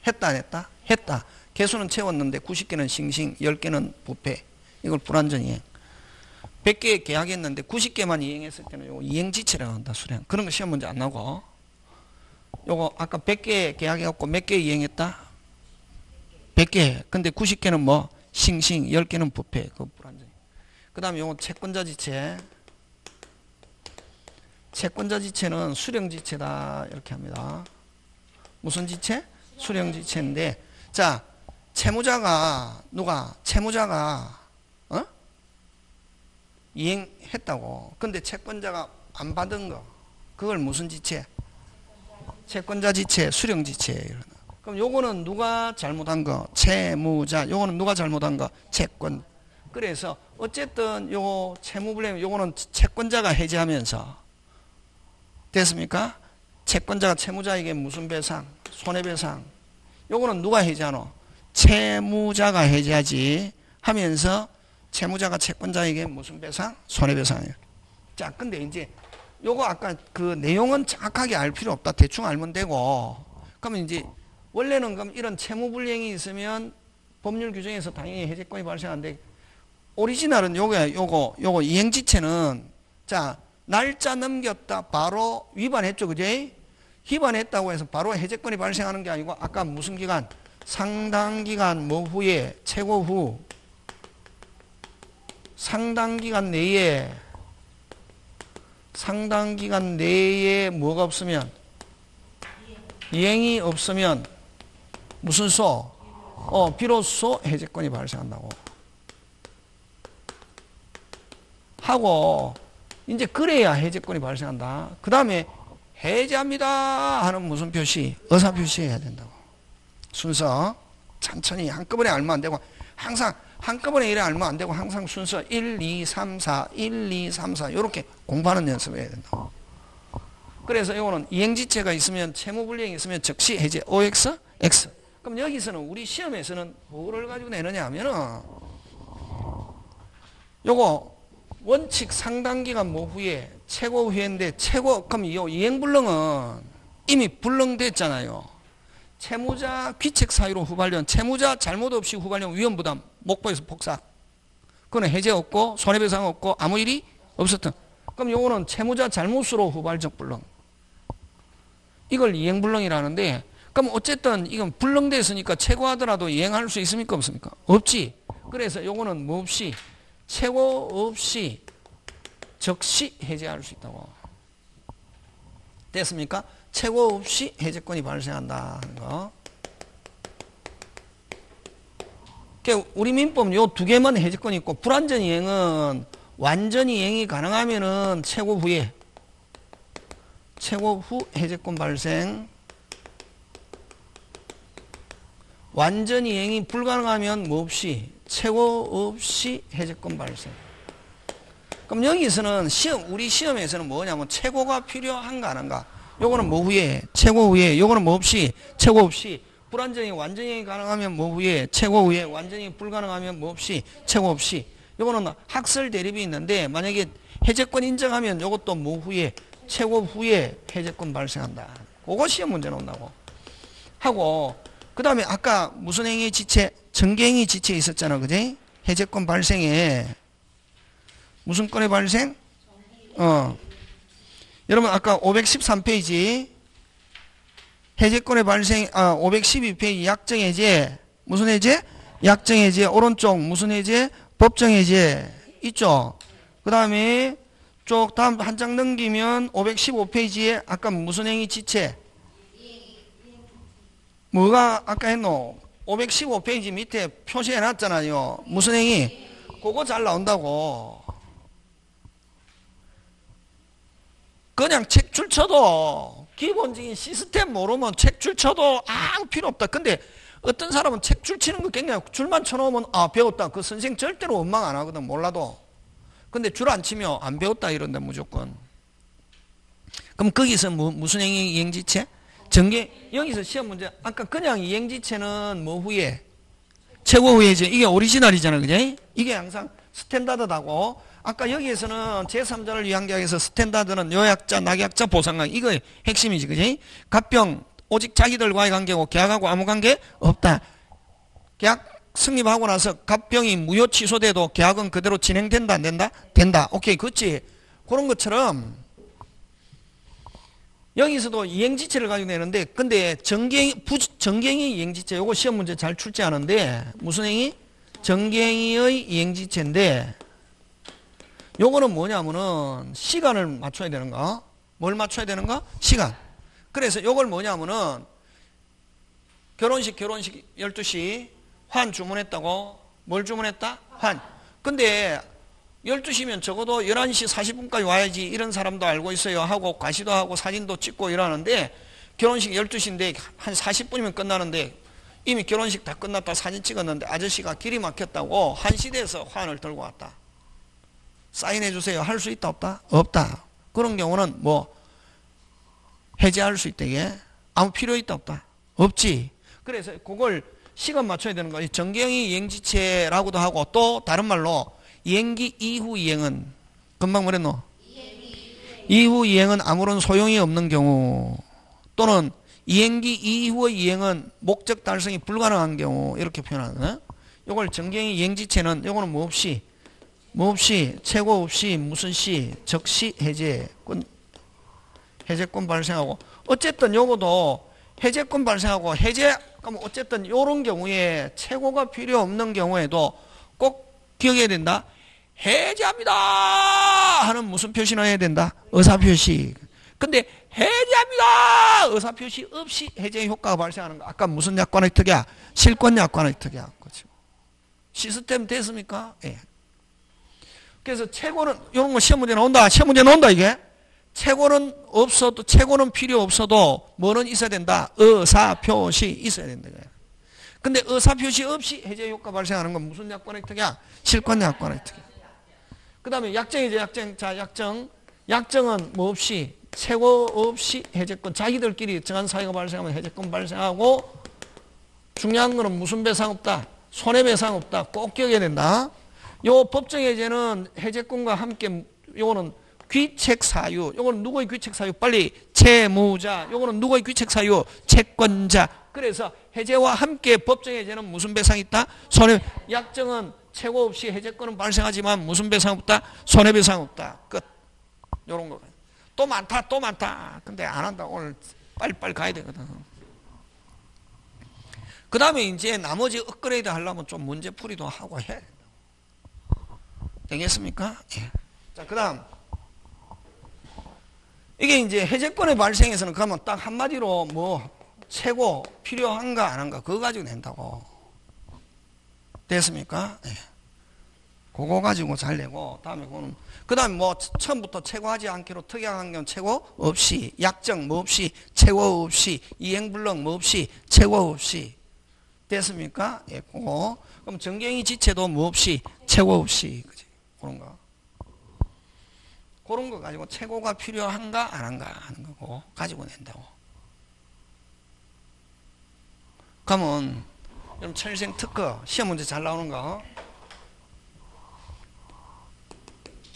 했다 안 했다? 했다. 개수는 채웠는데 90개는 싱싱 10개는 부패. 이걸 불완전 이행. 100개 계약했는데 90개만 이행했을 때는 요거 이행지체라고 한다. 수량. 그런 거 시험 문제 안 나오고. 요거 아까 100개 계약해갖고 몇 개 이행했다? 100개. 근데 90개는 뭐? 싱싱 10개는 부패. 그거 불완전. 그 다음에 요거 채권자 지체. 채권자 지체는 수령지체다 이렇게 합니다. 무슨 지체? 수령지체인데, 자, 채무자가 이행했다고. 근데 채권자가 안 받은 거, 그걸 무슨 지체? 채권자 지체, 수령지체. 그럼 요거는 누가 잘못한 거? 채무자. 요거는 누가 잘못한 거? 채권. 그래서 어쨌든 요거 채무불이행, 요거는 채권자가 해지하면서 됐습니까? 채권자가 채무자에게 무슨 배상? 손해배상. 요거는 누가 해지하노? 채무자가 해지하지 하면서 채무자가 채권자에게 무슨 배상? 손해배상이에요. 자, 근데 이제 요거 아까 그 내용은 정확하게 알 필요 없다. 대충 알면 되고. 그러면 이제 원래는 그럼 이런 채무불이행이 있으면 법률 규정에서 당연히 해제권이 발생하는데 오리지널은 요거 이행지체는 자, 날짜 넘겼다 바로 위반했죠. 그제? 위반했다고 해서 바로 해제권이 발생하는 게 아니고 아까 무슨 기간? 상당기간 후에 최고 후 상당기간 내에 뭐가 없으면 이행이 없으면 무슨 소? 비로소 해제권이 발생한다고 하고 이제 그래야 해제권이 발생한다. 그 다음에 해제합니다 하는 무슨 표시? 의사표시 해야 된다고. 순서 천천히 한꺼번에 알면 안 되고 항상 한꺼번에 이래 알면 안 되고 항상 순서 1, 2, 3, 4 1, 2, 3, 4 이렇게 공부하는 연습을 해야 된다고. 그래서 이거는 이행지체가 있으면 채무불이행이 있으면 즉시 해제 OX, X. 그럼 여기서는 우리 시험에서는 뭐를 가지고 내느냐 하면은 요거 원칙 상당기간 후에 최고 후에인데 그럼 이 이행불능은 이미 불능됐잖아요. 채무자 귀책 사유로 후발령, 채무자 잘못 없이 후발령 위험부담, 목포에서 폭삭. 그거는 해제 없고 손해배상 없고 아무 일이 없었던. 그럼 요거는 채무자 잘못으로 후발적 불능. 이걸 이행불능이라는데 그럼 어쨌든 이건 불능됐으니까 최고하더라도 이행할 수 있습니까 없습니까? 없지. 그래서 요거는 뭐 없이 최고 없이 즉시 해제할 수 있다고. 됐습니까? 최고 없이 해제권이 발생한다 하는 거. 우리 민법 요 두 개만 해제권이 있고 불완전 이행은 완전 이행이 가능하면은 최고 후 해제권 발생. 완전 이행이 불가능하면 뭐 없이 최고 없이 해제권 발생. 그럼 여기서는 우리 시험에서는 뭐냐면 최고가 필요한가 안 한가. 요거는 뭐 후에 최고 후에 요거는 뭐 없이 최고 없이 불완전히 완전히 가능하면 뭐 후에 최고 후에 완전히 불가능하면 뭐 없이 최고 없이. 요거는 학설 대립이 있는데 만약에 해제권 인정하면 요것도 뭐 후에 최고 후에 해제권 발생한다. 그거 시험 문제 나온다고 하고 그 다음에 아까 무슨 행위 지체? 정개행위 지체 있었잖아. 그지? 해제권 발생에 무슨 건의 발생? 여러분 아까 513페이지 해제권의 발생 512페이지 약정해제 무슨 해제? 약정해제 오른쪽 무슨 해제? 법정해제 있죠. 그 다음에 쭉 다음 한 장 넘기면 515페이지에 아까 무슨 행위 지체? 뭐가 아까 했노? 515페이지 밑에 표시해 놨잖아요. 무슨 행위? 그거 잘 나온다고. 그냥 책줄 쳐도 기본적인 시스템 모르면 책줄 쳐도 아무 필요 없다. 근데 어떤 사람은 책줄 치는 거 굉장히 줄만 쳐놓으면 배웠다. 그 선생 절대로 원망 안 하거든. 몰라도. 근데 줄 안 치면 안 배웠다 이런다 무조건. 그럼 거기서 무슨 행위 이행지체? 여기서 시험 문제 아까 그냥 이행지체는 뭐 후에? 최고 후에죠. 이게 오리지널이잖아. 그지? 이게 항상 스탠다드다고. 아까 여기에서는 제3자를 위한 계약에서 스탠다드는 요약자, 낙약자, 보상관 이거 핵심이지. 그지? 갑병 오직 자기들과의 관계고 계약하고 아무 관계 없다. 계약 승립하고 나서 갑병이 무효 취소돼도 계약은 그대로 진행된다 안 된다? 된다. 오케이. 그렇지. 그런 것처럼 여기서도 이행지체를 가지고 내는데 근데 정갱이 이행지체 요거 시험 문제 잘 출제하는데 무슨 행위? 정갱이의 이행지체인데 요거는 뭐냐면은 시간을 맞춰야 되는가? 뭘 맞춰야 되는가? 시간. 그래서 요걸 뭐냐면은 결혼식 12시 환 주문했다고. 뭘 주문했다? 환. 근데 12시면 적어도 11시 40분까지 와야지 이런 사람도 알고 있어요 하고 과시도 하고 사진도 찍고 이러는데 결혼식 12시인데 한 40분이면 끝나는데 이미 결혼식 다 끝났다 사진 찍었는데 아저씨가 길이 막혔다고 1시 돼서 환을 들고 왔다. 사인해 주세요. 할 수 있다 없다? 없다. 그런 경우는 뭐 해제할 수 있다 이게? 아무 필요 있다 없다? 없지. 그래서 그걸 시간 맞춰야 되는 거예요. 정경이 이행지체라고도 하고 또 다른 말로 이행기 이후 이행은 금방 뭐랬노? 이후 이행은 아무런 소용이 없는 경우 또는 이행기 이후의 이행은 목적 달성이 불가능한 경우 이렇게 표현하거든. 이걸 정경이 이행지체는 이거는 뭐 없이 최고 없이 무슨 시 적시 해제권 발생하고 어쨌든 요거도 해제권 발생하고 그럼 어쨌든 요런 경우에 최고가 필요 없는 경우에도 꼭 기억해야 된다. 해제합니다 하는 무슨 표시나 해야 된다? 의사표시. 근데 해제합니다 의사표시 없이 해제 효과가 발생하는 거 아까 무슨 약관의 특이야? 실권 약관의 특이야. 그렇죠. 시스템 됐습니까? 예. 그래서 최고는 이런 거 시험 문제 나온다. 시험 문제 나온다 이게. 최고는 없어도 최고는 필요 없어도 뭐는 있어야 된다. 의사표시 있어야 된다. 근데 의사표시 없이 해제 효과 발생하는 건 무슨 약관의 특이야? 실권 약관의 특이야. 그 다음에 약정이죠. 약정은 뭐 없이 최고 없이 해제권 자기들끼리 정한 사유가 발생하면 해제권 발생하고 중요한 거는 무슨 배상 없다. 손해배상 없다. 꼭 기억해야 된다. 요 법정 해제는 해제권과 함께 요거는 귀책사유. 요거는 누구의 귀책사유? 빨리 채무자. 요거는 누구의 귀책사유? 채권자. 그래서 해제와 함께 법정 해제는 무슨 배상이 있다? 약정은 최고 없이 해제권은 발생하지만 무슨 배상 없다? 손해배상 없다. 끝. 요런 거. 또 많다. 근데 안 한다. 오늘 빨리 가야 되거든. 그 다음에 이제 나머지 업그레이드 하려면 좀 문제풀이도 하고 해. 되겠습니까? 예. 자, 그 다음. 이게 이제 해제권의 발생에서는 그러면 딱 한마디로 뭐 최고 필요한가 안 한가 그거 가지고 낸다고. 됐습니까? 예. 그거 가지고 잘 내고 다음에 그거는 그 다음에 뭐 처음부터 최고하지 않기로 특약한 경우 최고 없이 약정 뭐 없이 최고 없이 이행불능 뭐 없이 최고 없이 됐습니까? 예, 그거. 그럼 정경이 지체도 뭐 없이 최고 없이 그지? 그런 거. 그런 거 가지고 최고가 필요한가 안 한가 하는 거고 가지고 낸다고. 그러면 여러분 천일생 특허 시험 문제 잘 나오는 거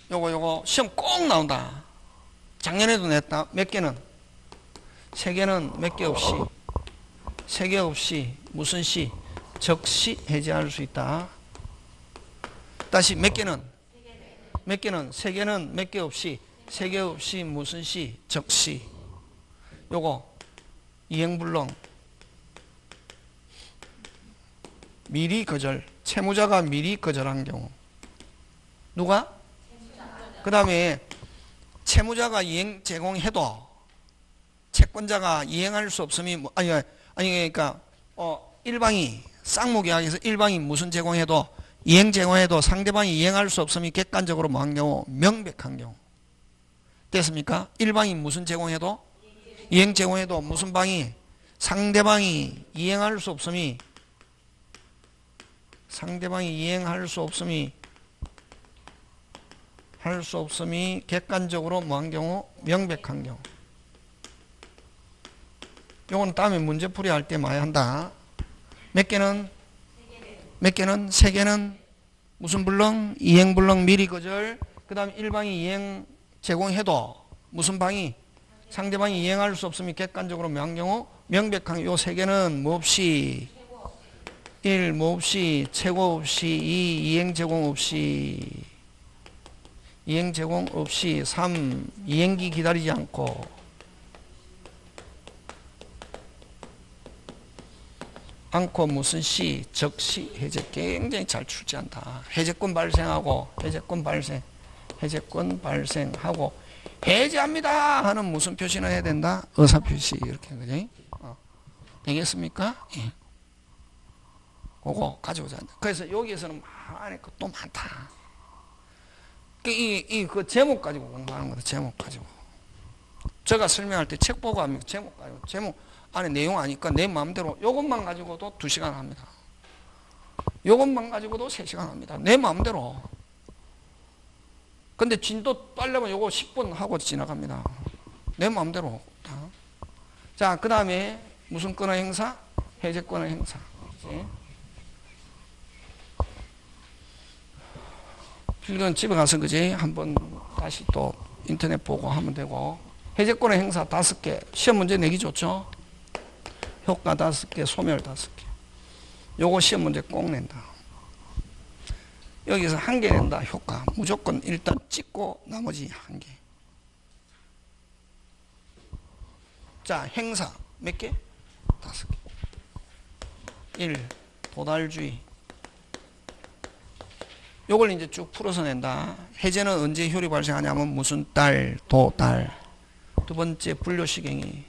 요거 시험 꼭 나온다. 작년에도 냈다. 몇 개는? 3개는 몇 개 없이 세개 없이 무슨 시 적시 해제할 수 있다. 다시 몇 개는 세 개는 몇 개 없이 세 개 없이 무슨 시 적시. 요거 이행불능 미리 거절, 채무자가 미리 거절한 경우. 누가? 그 다음에 채무자가 이행 제공해도 채권자가 이행할 수 없음이 그러니까 일방이 쌍무계약에서 일방이 무슨 제공해도 이행 제공해도 상대방이 이행할 수 없음이 객관적으로 뭐한 경우 명백한 경우. 됐습니까? 일방이 무슨 제공해도 이행 제공해도 무슨 방이 상대방이 이행할 수 없음이 할 수 없음이 객관적으로 뭐한 경우 명백한 경우. 요건 다음에 문제풀이 할 때 많이 한다. 몇 개는 세 개는 무슨 불능 이행불능 미리 거절. 그 다음에 일방이 이행 제공해도 무슨 방이 상대방이 이행할 수 없음이 객관적으로 명한 경우 명백한 요 세 개는 뭐 없이 1. 뭐 없이 최고 없이 2. 이행 제공 없이 3. 이행기 기다리지 않고 무슨 시 적시 해제 굉장히 잘 출제한다. 해제권 발생하고 해제합니다 하는 무슨 표시는 해야 된다? 의사표시 이렇게 그지? 되겠습니까? 예. 그거 가져오자. 그래서 여기에서는 안에 또 많다. 그 제목 가지고 공부하는 거다. 제목 가지고. 제가 설명할 때 책 보고 합니다. 제목 가지고. 제목 안에 내용 아니까 내 마음대로 요것만 가지고도 2시간 합니다. 요것만 가지고도 3시간 합니다. 내 마음대로. 근데 진도 빨려면 요거 10분 하고 지나갑니다. 내 마음대로. 자, 그 다음에 무슨 권의 행사? 해제권의 행사. 그치? 필기는 집에 가서 그지? 한번 다시 또 인터넷 보고 하면 되고. 해제권의 행사 5개. 시험 문제 내기 좋죠? 효과 5개, 소멸 5개. 요거 시험 문제 꼭 낸다. 여기서 1개 낸다. 효과. 무조건 일단 찍고 나머지 1개. 자, 행사 몇 개? 5개. 1. 도달주의. 요걸 이제 쭉 풀어서 낸다. 해제는 언제 효리 발생하냐면 무슨 달, 도달. 두 번째 불료식 행위.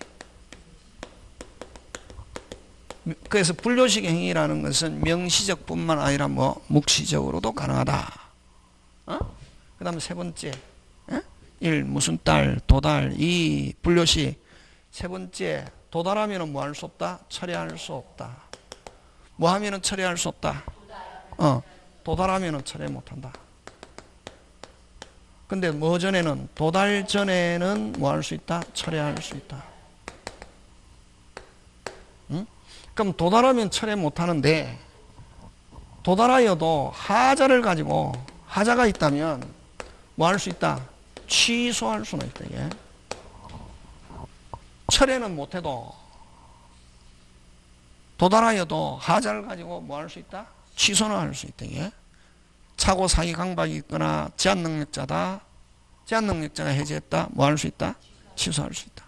그래서 불료식 행위라는 것은 명시적 뿐만 아니라 뭐 묵시적으로도 가능하다. 그 다음에 세 번째 1. 무슨 달, 도달. 2. 불료식. 세 번째 도달하면 뭐 할 수 없다? 처리할 수 없다. 뭐 하면 처리할 수 없다? 도달하면 처리 못한다. 근데 뭐 전에는 도달 전에는 뭐 할 수 있다? 처리할 수 있다. 응? 그럼 도달하면 처리 못하는데 도달하여도 하자를 가지고 하자가 있다면 뭐 할 수 있다? 취소할 수는 있다. 이게. 철회는 못해도 도달하여도 하자를 가지고 뭐 할 수 있다? 취소는 할 수 있다. 이게. 차고 사기 강박이 있거나 제한능력자다. 제한능력자가 해제했다. 뭐 할 수 있다? 취소할 수 있다.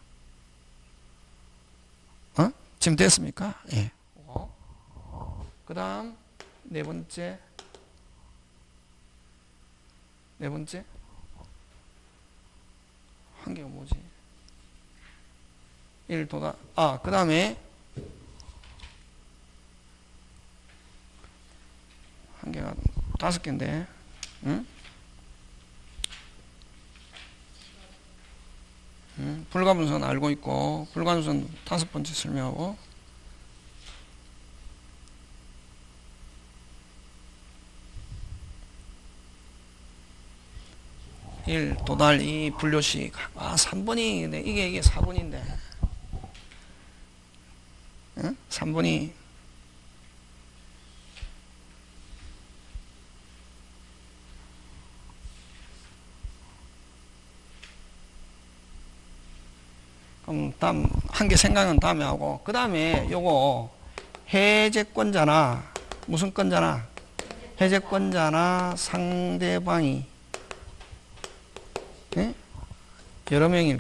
지금 됐습니까? 예. 그 다음 네 번째 한 개가 뭐지? 1 도달. 그 다음에 한 개가 5개인데, 응? 불가분선 알고 있고, 불가분선 5번째 설명하고, 1 도달. 2 분료식. 3번이 이게 4번인데, 응? 3번이 그럼 다음 한 개 생각은 다음에 하고, 그 다음에 요거 해제권자나 무슨 권자나 해제권자나 상대방이 예? 여러 명일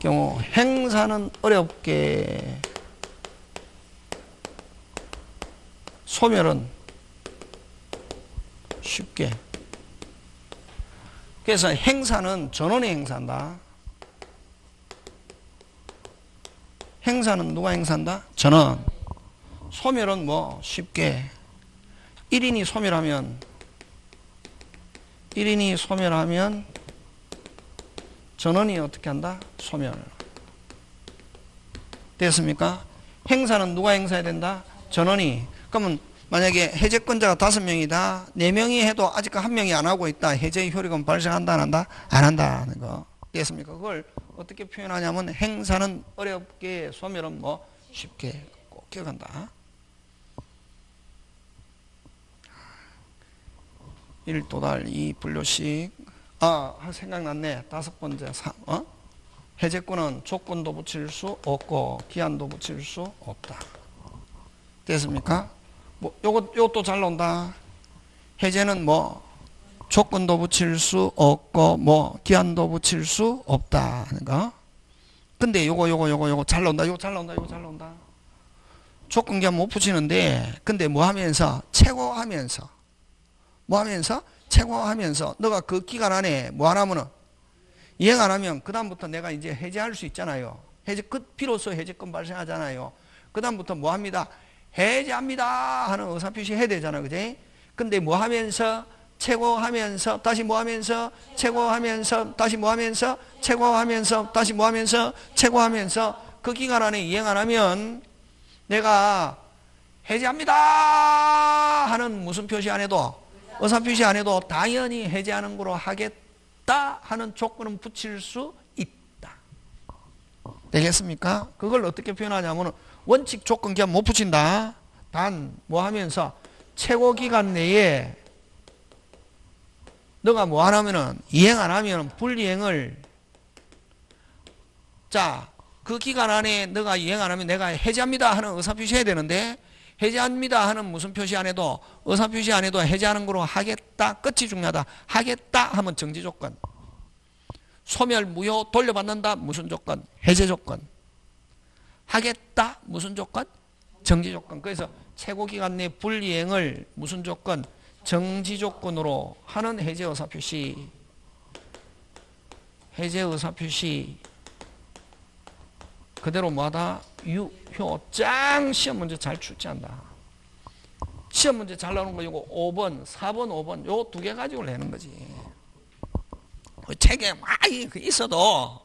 경우 행사는 어렵게 소멸은 쉽게. 그래서 행사는 전원이 행사한다. 행사는 누가 행사한다? 전원. 소멸은 뭐 쉽게. 1인이 소멸하면 전원이 어떻게 한다? 소멸. 됐습니까? 행사는 누가 행사해야 된다? 전원이. 그러면 만약에 해제권자가 5명이다. 4명이 해도 아직 1명이 안 하고 있다. 해제의 효력은 발생한다, 안 한다? 안 한다는 거. 됐습니까? 그걸 어떻게 표현하냐면 행사는 어렵게, 소멸은 뭐 쉽게. 꼭 기억한다. 1도달 2분류식. 생각났네. 5번째. 해제권은 조건도 붙일 수 없고 기한도 붙일 수 없다. 됐습니까? 뭐 요것도 잘 나온다. 해제는 뭐 조건도 붙일 수 없고 뭐 기한도 붙일 수 없다는 거. 근데 요거 잘 나온다. 요거 잘 나온다. 조건 기한 못 붙이는데, 근데 뭐 하면서 최고하면서 너가 그 기간 안에 뭐 안 하면은 이행 안 하면 그 다음부터 내가 이제 해제할 수 있잖아요. 해제 끝 비로소 해제권 발생하잖아요. 그 다음부터 뭐 합니다? 해제합니다 하는 의사표시 해야 되잖아, 그지? 근데 뭐 하면서 최고하면서 다시 뭐 하면서 최고하면서 다시 뭐 하면서 최고하면서 다시 뭐 하면서 최고하면서 그 기간 안에 이행 안 하면 내가 해제합니다 하는 무슨 표시 안 해도 의사표시 안 해도 당연히 해제하는 거로 하겠다 하는 조건은 붙일 수 있다. 되겠습니까? 그걸 어떻게 표현하냐면 원칙 조건 기한 못 붙인다. 단 뭐 하면서 최고 기간 내에 너가 뭐 안 하면은 이행 안 하면 불이행을, 자, 그 기간 안에 너가 이행 안 하면 내가 해제합니다 하는 의사표시 해야 되는데, 해제합니다 하는 무슨 표시 안 해도 의사표시 안 해도 해제하는 거로 하겠다. 끝이 중요하다. 하겠다 하면 정지 조건. 소멸 무효 돌려받는다 무슨 조건? 해제 조건. 하겠다 무슨 조건? 정지 조건. 그래서 최고 기간 내 불이행을 무슨 조건? 정지 조건으로 하는 해제 의사표시. 해제 의사표시 그대로 뭐하다? 유효장. 시험 문제 잘 출제한다. 시험 문제 잘 나오는 거 이거 5번, 4번, 5번 요 2개 가지고 내는 거지. 책에 많이 있어도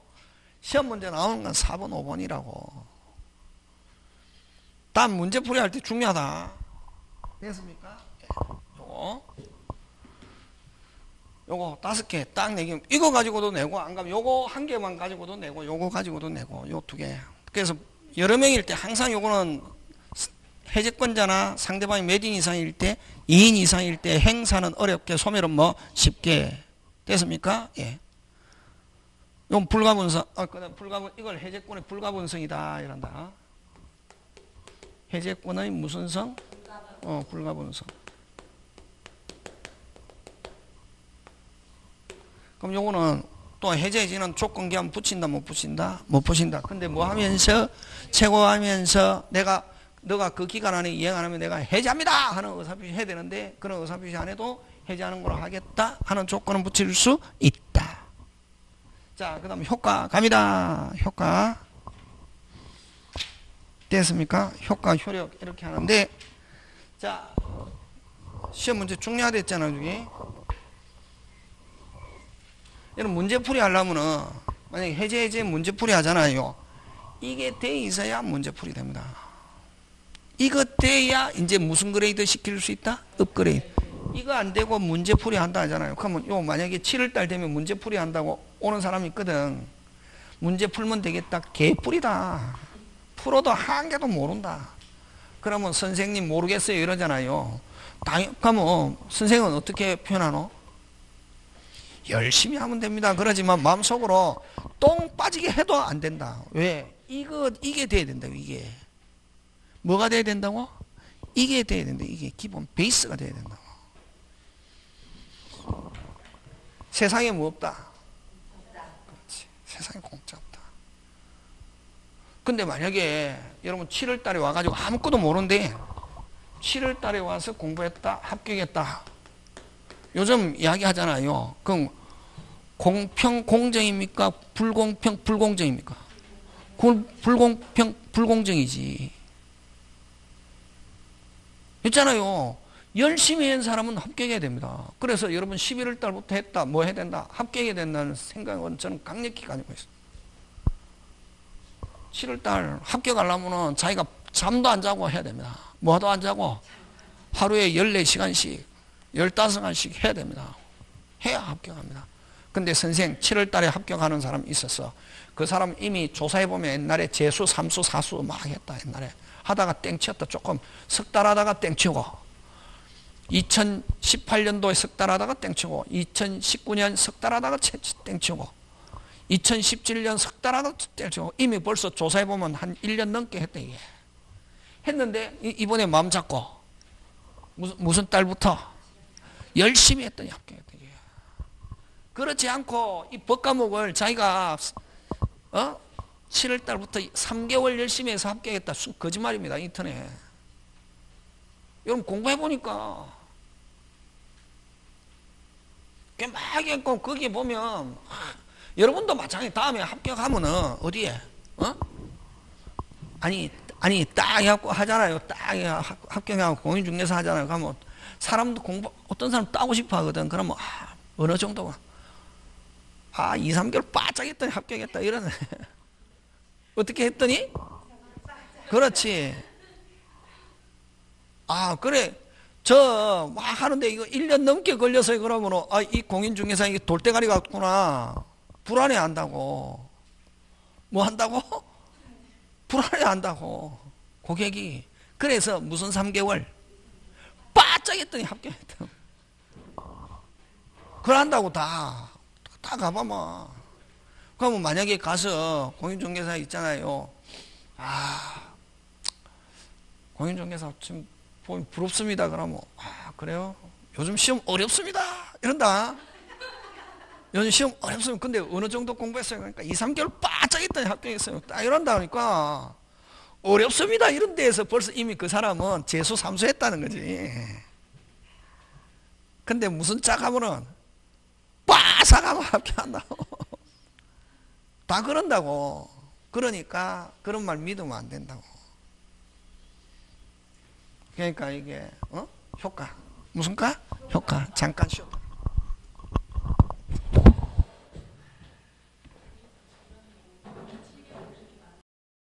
시험 문제 나오는 건 4번, 5번이라고. 다음 문제풀이 할 때 중요하다. 됐습니까? 요거 5개 딱 내기면 이거 가지고도 내고, 안 가면 요거 1개만 가지고도 내고, 요거 가지고도 내고, 요 2개. 그래서 여러 명일 때 항상 요거는 해제권자나 상대방이 몇 인 이상일 때, 2인 이상일 때 행사는 어렵게, 소멸은 뭐 쉽게. 됐습니까? 예. 이건 불가분성, 이걸 해제권의 불가분성이다 이런다. 해제권의 무슨 성? 불가분성. 그럼 요거는 또 해제지는 조건 기한 붙인다 못 붙인다? 못 붙인다. 근데 뭐 하면서 최고하면서 너가 그 기간 안에 이행 안 하면 내가 해제합니다 하는 의사표시 해야 되는데, 그런 의사표시 안 해도 해제하는 걸로 하겠다 하는 조건은 붙일 수 있다. 자, 그 다음 효과 갑니다. 효과 됐습니까? 효과 효력 이렇게 하는데, 자, 시험 문제 중요하댔잖아. 여기 이런 문제풀이 하려면은 만약에 해제 문제풀이 하잖아요. 이게 돼 있어야 문제풀이 됩니다. 이거 돼야 이제 무슨 그레이드 시킬 수 있다? 업그레이드. 이거 안 되고 문제풀이 한다 하잖아요. 그러면 요 만약에 7월달 되면 문제풀이 한다고 오는 사람이 있거든. 문제 풀면 되겠다. 개뿔이다. 풀어도 한 개도 모른다. 그러면 선생님 모르겠어요 이러잖아요. 그러면 선생은 어떻게 표현하노? 열심히 하면 됩니다. 그러지만 마음속으로 똥 빠지게 해도 안 된다. 왜? 이게 돼야 된다. 이게 뭐가 돼야 된다고? 이게 돼야 된다. 이게 기본 베이스가 돼야 된다고. 세상에 뭐 없다? 그렇지. 세상에 공짜 없다. 근데 만약에 여러분 7월 달에 와가지고 아무것도 모르는데 7월 달에 와서 공부했다, 합격했다. 요즘 이야기 하잖아요. 그럼 공평, 공정입니까? 불공평, 불공정입니까? 불공평, 불공정이지. 있잖아요. 열심히 한 사람은 합격해야 됩니다. 그래서 여러분 11월 달부터 했다, 뭐 해야 된다, 합격해야 된다는 생각은 저는 강력히 가지고 있어요. 7월 달 합격하려면 자기가 잠도 안 자고 해야 됩니다. 뭐도 안 자고 하루에 14시간씩, 15시간씩 해야 됩니다. 해야 합격합니다. 근데 선생 7월 달에 합격하는 사람이 있었어. 그 사람 이미 조사해보면 옛날에 재수, 삼수, 사수 막 했다. 옛날에 하다가 땡치었다. 조금 석 달 하다가 땡치고 2018년도에 석 달 하다가 땡치고 2019년 석 달 하다가 땡치고 2017년 석 달 하다가 땡치고 이미 벌써 조사해보면 한 1년 넘게 했다. 이게 했는데 이번에 마음 잡고 무슨 달부터 열심히 했더니 합격했다. 그렇지 않고 이 법과목을 자기가 7월 달부터 3개월 열심히 해서 합격했다. 거짓말입니다. 인터넷. 여러분 공부해 보니까 막 했고 거기에 보면 여러분도 마찬가지. 다음에 합격하면은 어디에 아니 딱 해갖고 하잖아요. 딱 합격하고 공인중개사 하잖아요. 그러면 사람도 공부 어떤 사람 따고 싶어 하거든. 그러면 어느 정도가 2, 3개월 바짝 했더니 합격했다 이러네. 어떻게 했더니? 그렇지. 그래. 저 막 하는데 이거 1년 넘게 걸려서 그러면 이 공인중개사 이게 돌대가리 같구나. 불안해 한다고. 뭐 한다고? 불안해 한다고. 고객이. 그래서 무슨 3개월? 바짝 했더니 합격했다. 그런다고 다 가봐봐. 그러면 만약에 가서 공인중개사 있잖아요. 공인중개사 지금 보면 부럽습니다. 그러면 그래요? 요즘 시험 어렵습니다. 이런다. 요즘 시험 어렵습니다. 근데 어느 정도 공부했어요? 그러니까 2, 3개월 바짝 했더니 합격했어요. 딱 이런다 그러니까 어렵습니다. 이런 데에서 벌써 이미 그 사람은 재수, 삼수 했다는 거지. 근데 무슨 짝 하면은 빠삭하고 합격한다고. 다 그런다고. 그러니까 그런 말 믿으면 안 된다고. 그러니까 이게 효과. 무슨 과? 효과. 잠깐 쉬었다.